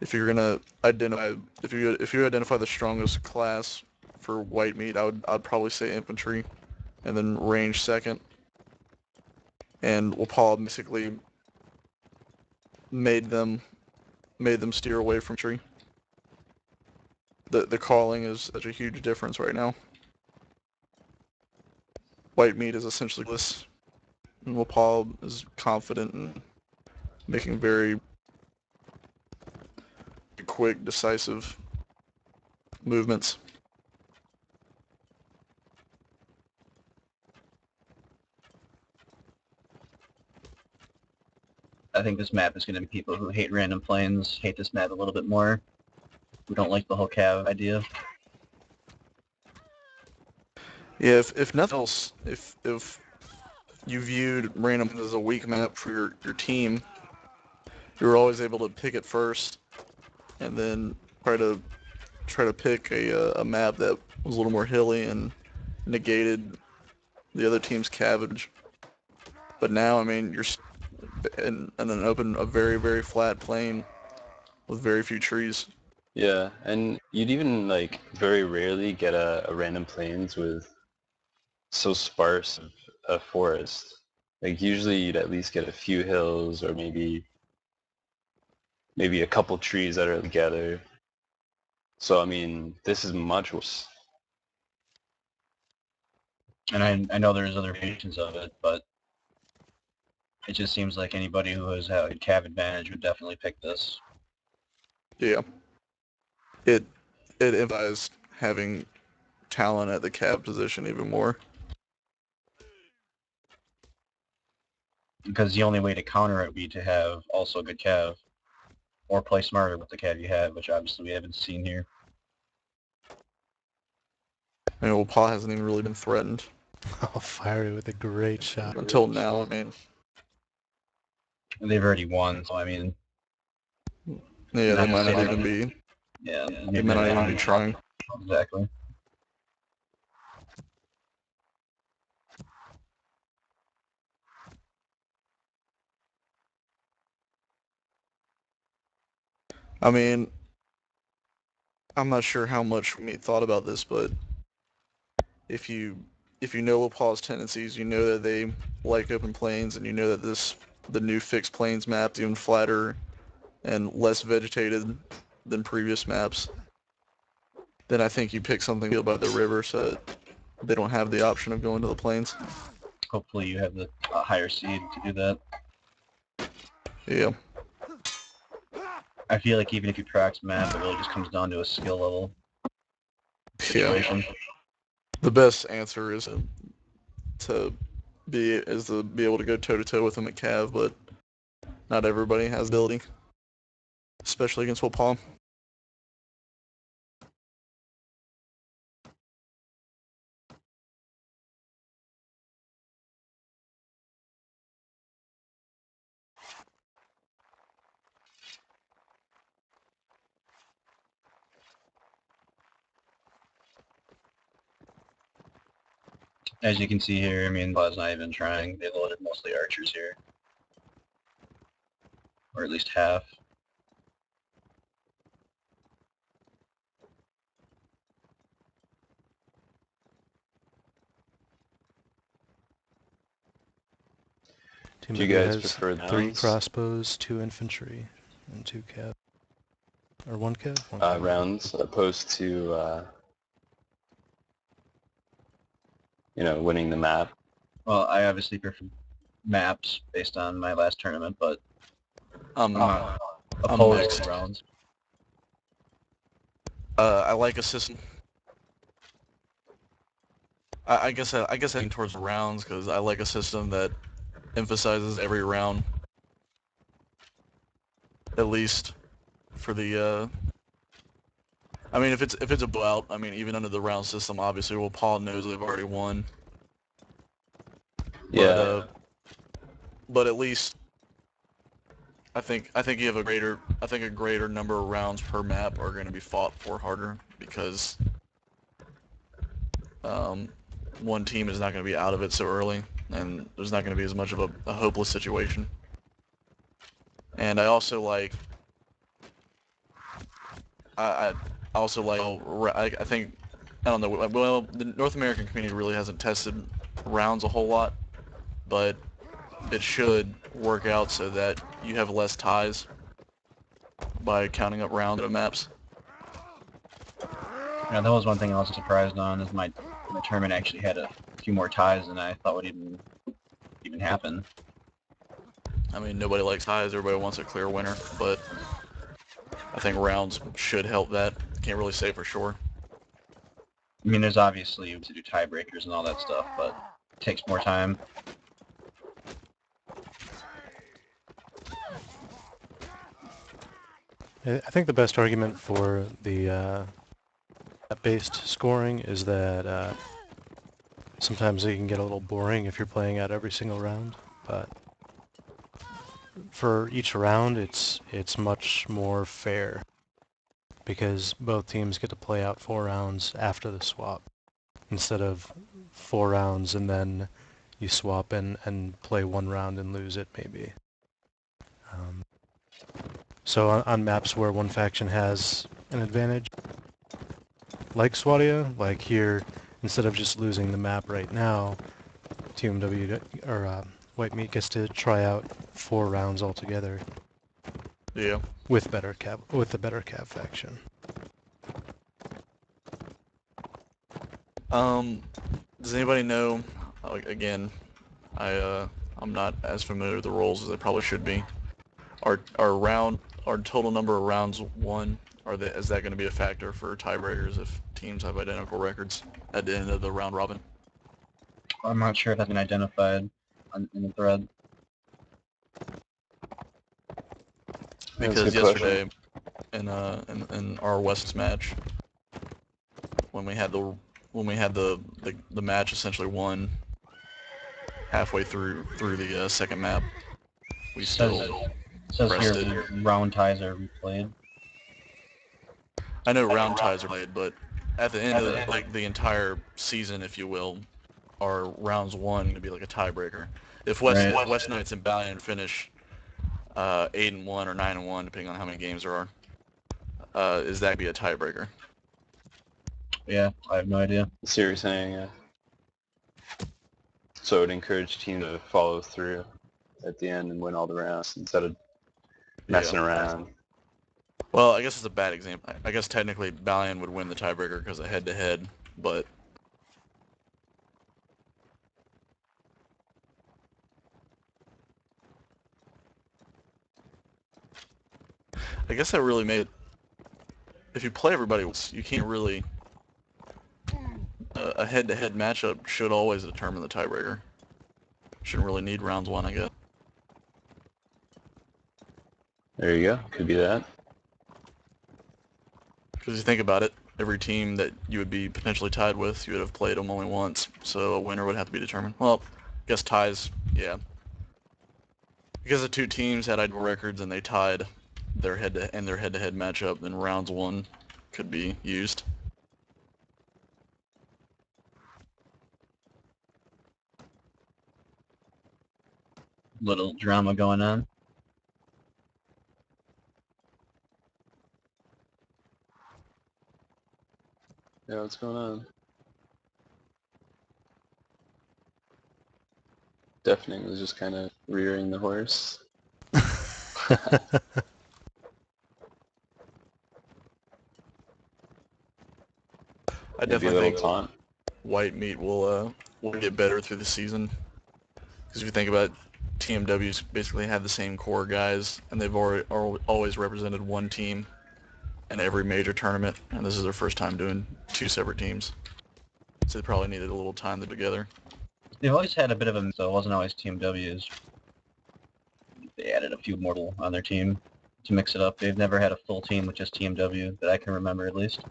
If you're gonna identify, if you identify the strongest class for white meat, I'd probably say infantry, and then range second. And Paul basically made them steer away from tree. The calling is such a huge difference right now. White meat is essentially this, and Paul is confident in making very quick, decisive movements. I think this map is going to be people who hate random planes, hate this map a little bit more, who don't like the whole cav idea. Yeah, if nothing else, if you viewed random as a weak map for your team, you were always able to pick it first, and then try to pick a map that was a little more hilly and negated the other team's cabbage. But now, I mean, you're in an open, a very, very flat plain with very few trees. Yeah, and you'd even like very rarely get a random plains with so sparse of a forest. Like usually you'd at least get a few hills or maybe a couple trees that are together. So I mean, this is much worse. And I know there's other variations of it, but it just seems like anybody who has had a cav advantage would definitely pick this. Yeah. It emphasized having talent at the cab position even more. Because the only way to counter it would be to have also a good cav, or play smarter with the cav you have, which obviously we haven't seen here. I mean, well, Paul hasn't even really been threatened Oh, Fiery with a great shot. until now. I mean, And they've already won, so I mean, yeah, Not they might not necessarily. even be. yeah, They might not even be trying. Exactly. I mean, I'm not sure how much we thought about this, but if you know Paul's tendencies, you know that they like open plains, and you know that the new fixed plains map is even flatter and less vegetated than previous maps. Then I think you pick something by the river so that they don't have the option of going to the plains. Hopefully you have the higher seed to do that. Yeah. I feel like even if you practice map, it really just comes down to a skill level Yeah. situation. The best answer is to be able to go toe to toe with them at Cav, but not everybody has ability, especially against Paul. As you can see here, I mean, Vlad's not even trying. They loaded mostly archers here. Or at least half. Team Do you W guys has prefer 3 rounds? crossbows, 2 infantry, and 2 cav. Or 1 cav? 1 cav. Rounds opposed to winning the map. Well, I obviously prefer maps based on my last tournament, but I'm not opposed mixed. to rounds. I like a system. I guess I lean towards rounds because I like a system that emphasizes every round, at least for the. I mean, if it's a blowout, I mean, even under the round system, obviously, well, Paul knows they've already won. Yeah. But at least I think you have a greater number of rounds per map are going to be fought for harder because one team is not going to be out of it so early, and there's not going to be as much of a hopeless situation. And I also like I also like I think I don't know, well, the North American community really hasn't tested rounds a whole lot, but it should work out so that you have less ties by counting up rounds of maps. Yeah, that was one thing I was surprised on, is my tournament actually had a few more ties than I thought would even happen. I mean, nobody likes ties, everybody wants a clear winner, but I think rounds should help that. Can't really say for sure. I mean, there's obviously to do tiebreakers and all that stuff, but it takes more time. I think the best argument for the based scoring is that sometimes it can get a little boring if you're playing out every single round, but for each round it's much more fair because both teams get to play out 4 rounds after the swap instead of 4 rounds and then you swap and play 1 round and lose it maybe. So on maps where one faction has an advantage, like Swadia, like here, instead of just losing the map right now, TMW or White Meat gets to try out 4 rounds altogether. Yeah. With the better Cav faction. Does anybody know? Again, I'm not as familiar with the roles as I probably should be. Our total number of rounds won. Is that going to be a factor for tiebreakers if teams have identical records at the end of the round robin? I'm not sure if that's been identified in the thread. Because yesterday, in our West match, when we had the match essentially won halfway through the second map, we still says rested. here round ties are replayed. I know round ties are played, but at the end of the entire season, if you will, our rounds won to be like a tiebreaker. If West Knights and Valiant finish 8-1 or 9-1, depending on how many games there are, is that be a tiebreaker? Yeah, I have no idea. So you're saying, yeah. So it would encourage team to follow through at the end and win all the rounds instead of messing around. Well, I guess it's a bad example. I guess technically Valiant would win the tiebreaker because of head-to-head, but I guess that really made it. If you play everybody, you can't really. A head-to-head matchup should always determine the tiebreaker. Shouldn't really need rounds 1, I guess. There you go. Could be that. Because you think about it, every team that you would be potentially tied with, you would have played them only once, so a winner would have to be determined. Well, I guess ties, yeah. Because the two teams had identical records and they tied their head-to-head matchup, then rounds 1 could be used. Little drama going on. Yeah, what's going on? Deafening was just kind of rearing the horse. I definitely think taunt. White Meat will get better through the season. Because if you think about it, TMW's basically had the same core guys, and they've always represented one team in every major tournament, and this is their first time doing 2 separate teams. So they probably needed a little time together. They've always had a bit of a mix, though. It wasn't always TMW's. They added a few mortal on their team to mix it up. They've never had a full team with just TMW that I can remember, at least.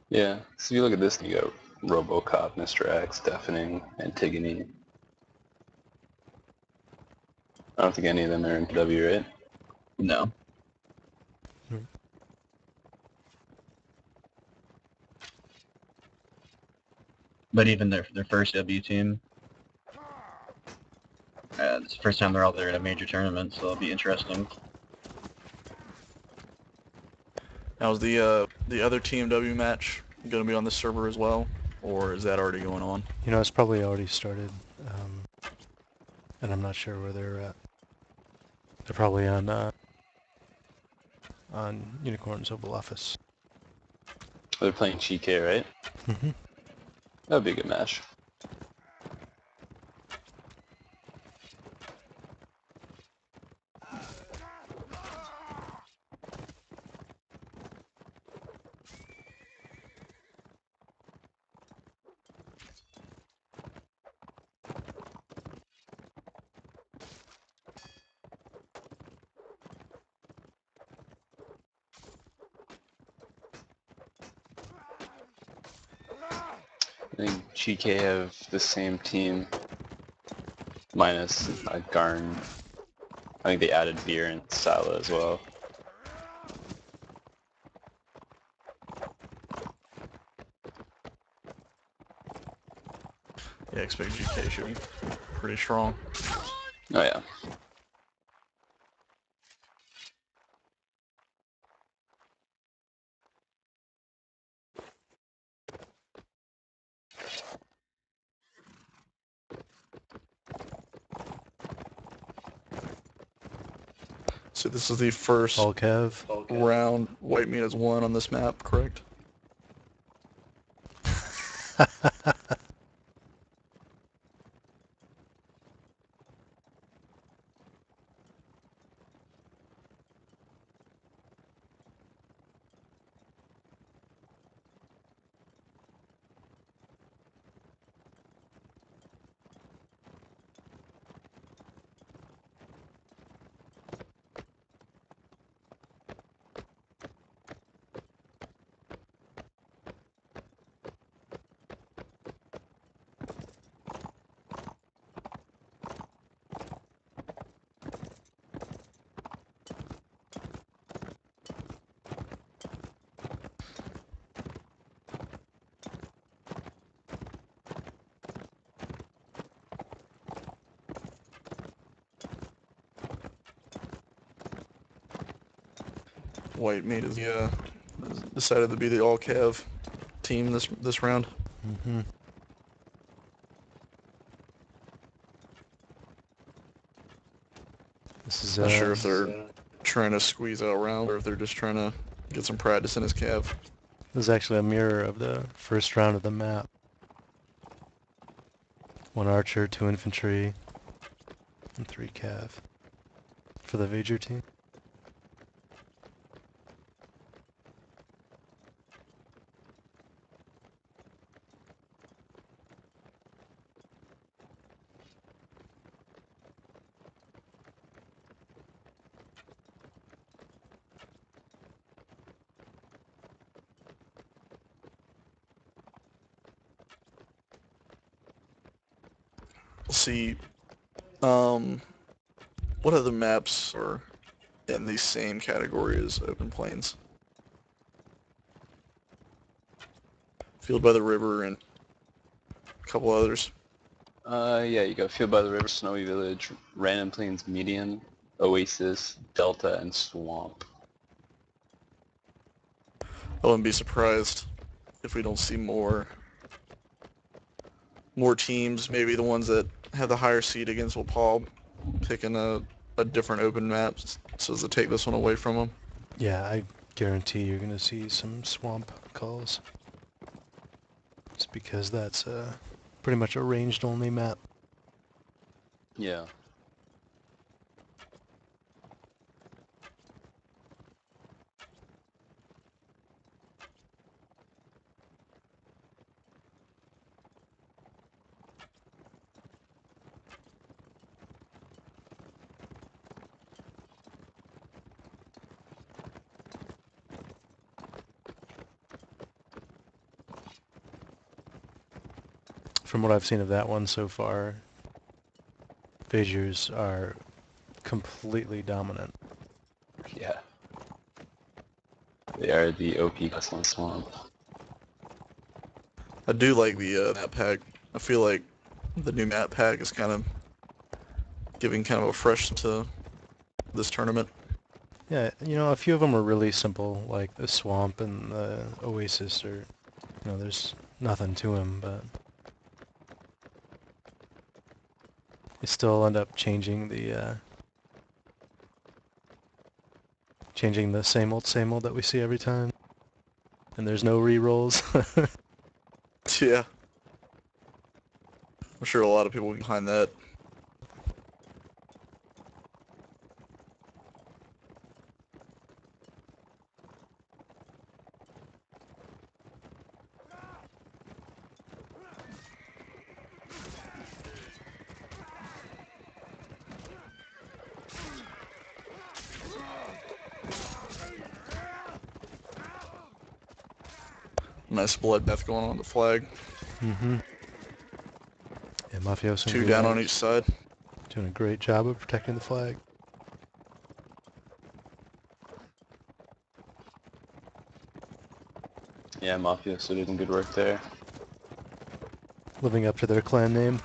Yeah, so if you look at this, you got Robocop, Mr. X, Deafening, Antigone. I don't think any of them are in W, right? No. But even their first W team, it's the first time they're out there at a major tournament, so it'll be interesting. Now, is the other TMW match going to be on this server as well, or is that already going on? You know, it's probably already started, and I'm not sure where they're at. They're probably on Unicorn's Oval Office. They're playing Chike, right? Mm-hmm. That would be a good match. I think GK have the same team, minus Garn. I think they added Veer and Sala as well. Yeah, I expect GK should be pretty strong. Oh yeah. So this is the first All Kev. round White Meat has won on this map, correct? White Meat is decided to be the all Cav team this round. Mm-hmm. This is Not sure if they're trying to squeeze out round or if they're just trying to get some practice in his Cav. this is actually a mirror of the first round of the map. 1 archer, 2 infantry, and 3 cav for the Vager team. We'll see. What other maps are in the same category as open plains? Field by the River and a couple others. Yeah, you got Field by the River, Snowy Village, Random Plains Median, Oasis, Delta, and Swamp. I wouldn't be surprised if we don't see more teams, maybe the ones that have the higher seed against Wapal, picking a different open map so as to take this one away from them. Yeah, I guarantee you're going to see some swamp calls. It's because that's pretty much a ranged only map. Yeah. From what I've seen of that one so far, Vagers are completely dominant. Yeah. They are the OP class on Swamp. I do like the map pack. I feel like the new map pack is kind of giving kind of a fresh to this tournament. Yeah, you know, a few of them are really simple, like the swamp and the oasis, or, you know, there's nothing to them, but they still end up changing the same old that we see every time, and there's no re-rolls. Yeah. I'm sure a lot of people behind that. Nice bloodbath going on the flag. Mm-hmm. Yeah, Mafioso and 2 Green down on Knight each side. doing a great job of protecting the flag. Yeah, Mafioso doing good work there. Living up to their clan name.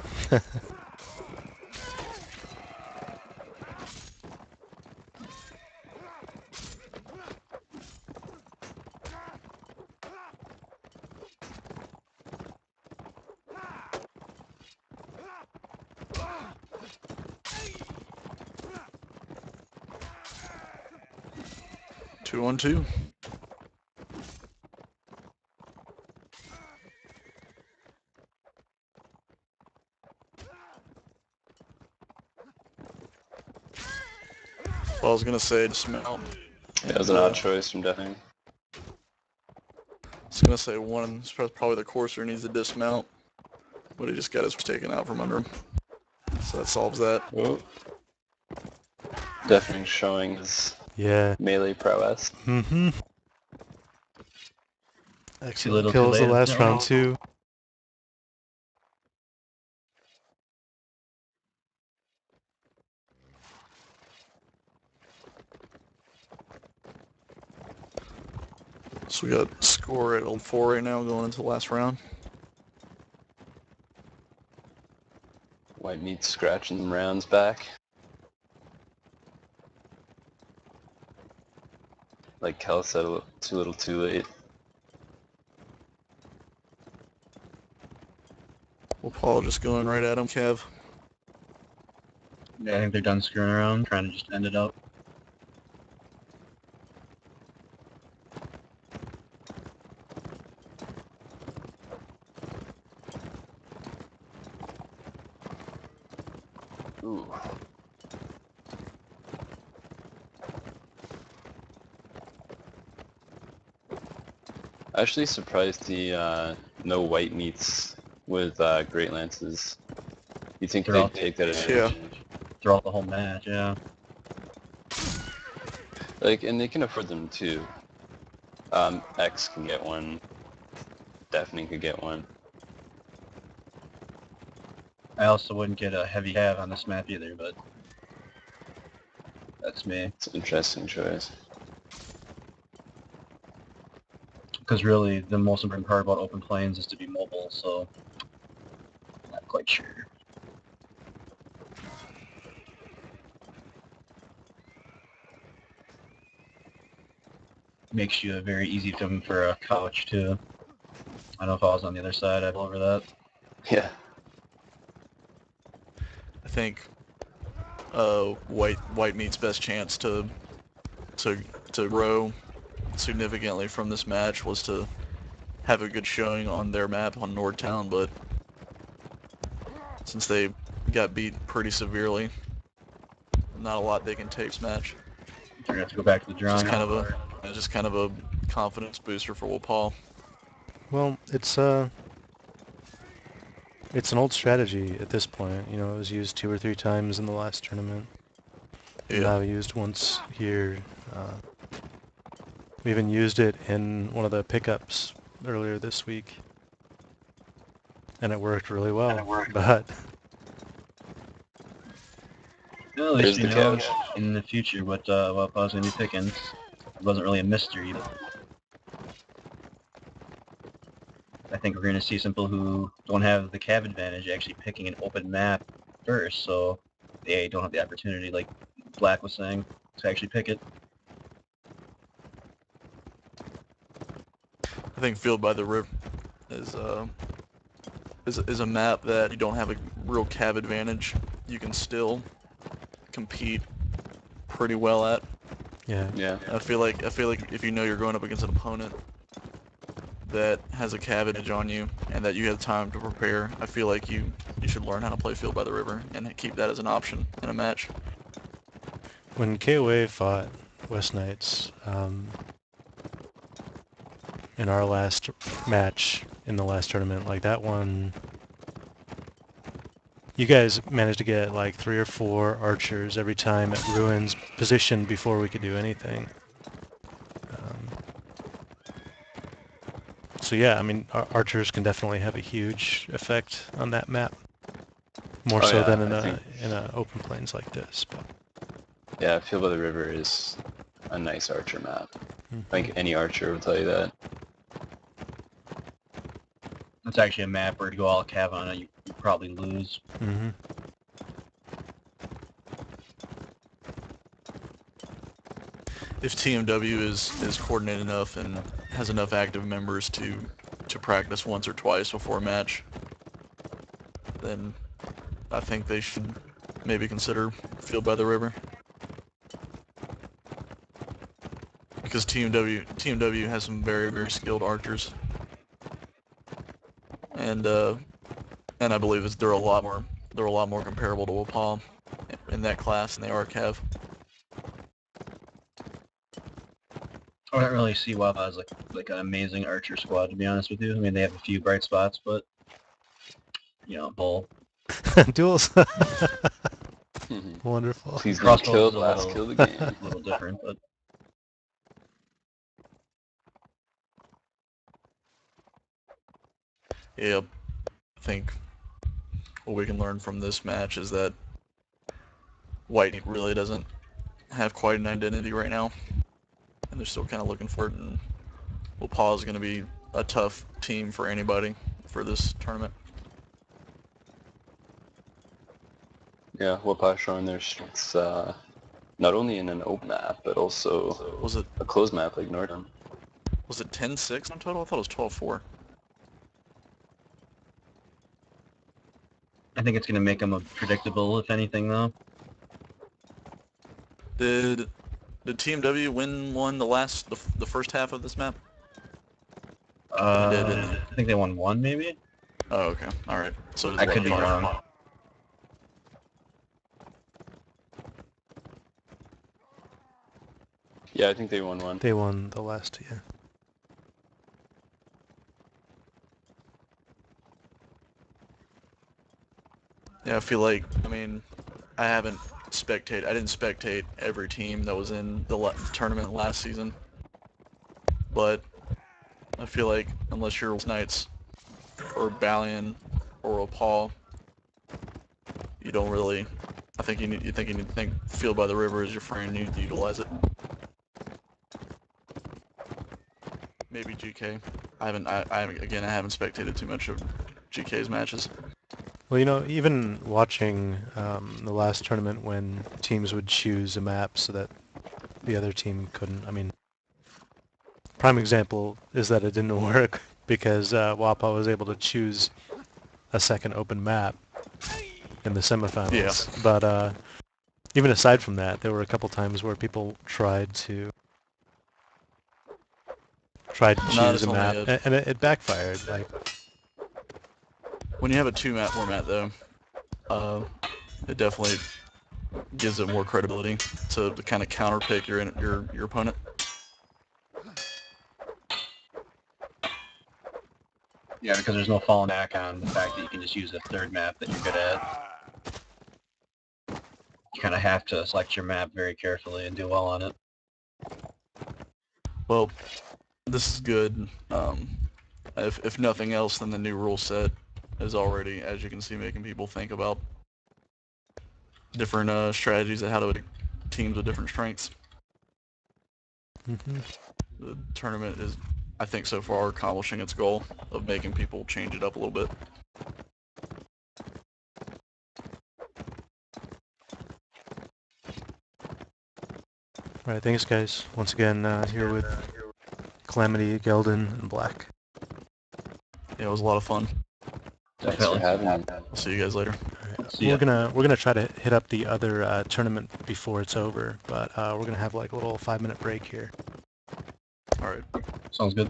2-on-2. Well, I was gonna say dismount. That was an odd choice from Duffing. I was gonna say one, probably the courser needs to dismount, but he just got his taken out from under him. So that solves that. Oh. Duffing showing his Yeah. melee prowess. Mm-hmm. Too Excellent little, too kills the late. last No. round too. So we got score at 4 right now going into the last round. White meat scratching some rounds back. Like Kel said, too little too late. Well, Paul just going right at him, Kev. Yeah, I think they're done screwing around, trying to just end it up. Ooh. Actually surprised the no white meats with Great Lances. You think They're they'd all- take that advantage? Yeah. Throughout the whole match, yeah. Like, and they can afford them too. X can get one. Definitely could get one. I also wouldn't get a heavy cav on this map either, but that's me. It's an interesting choice. Because really, the most important part about open planes is to be mobile, so not quite sure. Makes you a very easy victim for a couch too. I don't know if I was on the other side, I'd go over that. Yeah. I think white meat's best chance to grow significantly from this match was to have a good showing on their map on Nordtown, but since they got beat pretty severely, not a lot they can take this match. They're gonna have to go back to the drawing board. It's just kind of a confidence booster for Will Paul. Well, it's an old strategy at this point. You know, it was used 2 or 3 times in the last tournament. Yeah. Now used once here. We even used it in one of the pickups earlier this week, and it worked really well. But Well, at There's least you the know couch. in the future what Paul's gonna be picking. It wasn't really a mystery, but I think we're gonna see some people who don't have the cav advantage actually picking an open map first, so they don't have the opportunity, like Black was saying, to actually pick it. I think Field by the River is a map that you don't have a real cav advantage. You can still compete pretty well at. yeah, Yeah. I feel like if you know you're going up against an opponent that has a cav advantage on you and that you have time to prepare, I feel like you should learn how to play Field by the River and keep that as an option in a match. when KOA fought West Knights in our last match in the last tournament, like that one, you guys managed to get like 3 or 4 archers every time at Ruin's position before we could do anything. So yeah, I mean, archers can definitely have a huge effect on that map, more Oh so yeah, than in I a think open plains like this. But yeah, Field by the River is a nice archer map. mhm. I think any archer would tell you that. It's actually a map where you go all cav on it, you probably lose. Mhm. If TMW is coordinated enough and has enough active members to practice once or twice before a match, then I think they should maybe consider Field by the River. Because TMW has some very, very skilled archers. And I believe they're a lot more comparable to Wapal in that class than they are Cav. I don't really see WAFA as like an amazing archer squad, to be honest with you. I mean, they have a few bright spots, but you know, bull. Duels. Wonderful. Please no Crossbow kill, is a last little, kill of the game. a little different, but Yeah, I think what we can learn from this match is that White really doesn't have quite an identity right now, and they're still kind of looking for it. And Wapal is going to be a tough team for anybody for this tournament. Yeah, Wapaa showing their strengths not only in an open map, but also Was it a closed map like Nordham. 10-6 on total? I thought it was 12-4. I think it's going to make them predictable, if anything, though. Did Team W win the first half of this map? I think they won one, maybe? Oh, okay. All right. So I could be wrong. Yeah, I think they won one. They won the last, yeah. Yeah, I feel like, I mean, I didn't spectate every team that was in the tournament last season, but I feel like unless you're Knights or Balian or Opal, you don't really. I think you need to think Field by the River is your friend. You need to utilize it. Maybe GK. I haven't spectated too much of GK's matches. Well, you know, even watching the last tournament when teams would choose a map so that the other team couldn't, I mean, prime example is that it didn't work because Wapa was able to choose a second open map in the semifinals. Yeah. But even aside from that, there were a couple times where people tried to choose a map, and it backfired. Like, when you have a two-map format, though, it definitely gives it more credibility to kind of counterpick your opponent. Yeah, because there's no falling back on the fact that you can just use a third map that you're good at. You kind of have to select your map very carefully and do well on it. Well, this is good. If nothing else, then the new rule set is already, as you can see, making people think about different strategies and how to attack teams with different strengths. mhm. The tournament is, I think, so far accomplishing its goal of making people change it up a little bit. All right, thanks, guys. Once again, here with Calamity, Geldon, and Black. Yeah, it was a lot of fun. Thanks for having me. I'll see you guys later. All right. See ya. We're gonna try to hit up the other tournament before it's over, but we're gonna have like a little 5-minute break here. All right. Sounds good.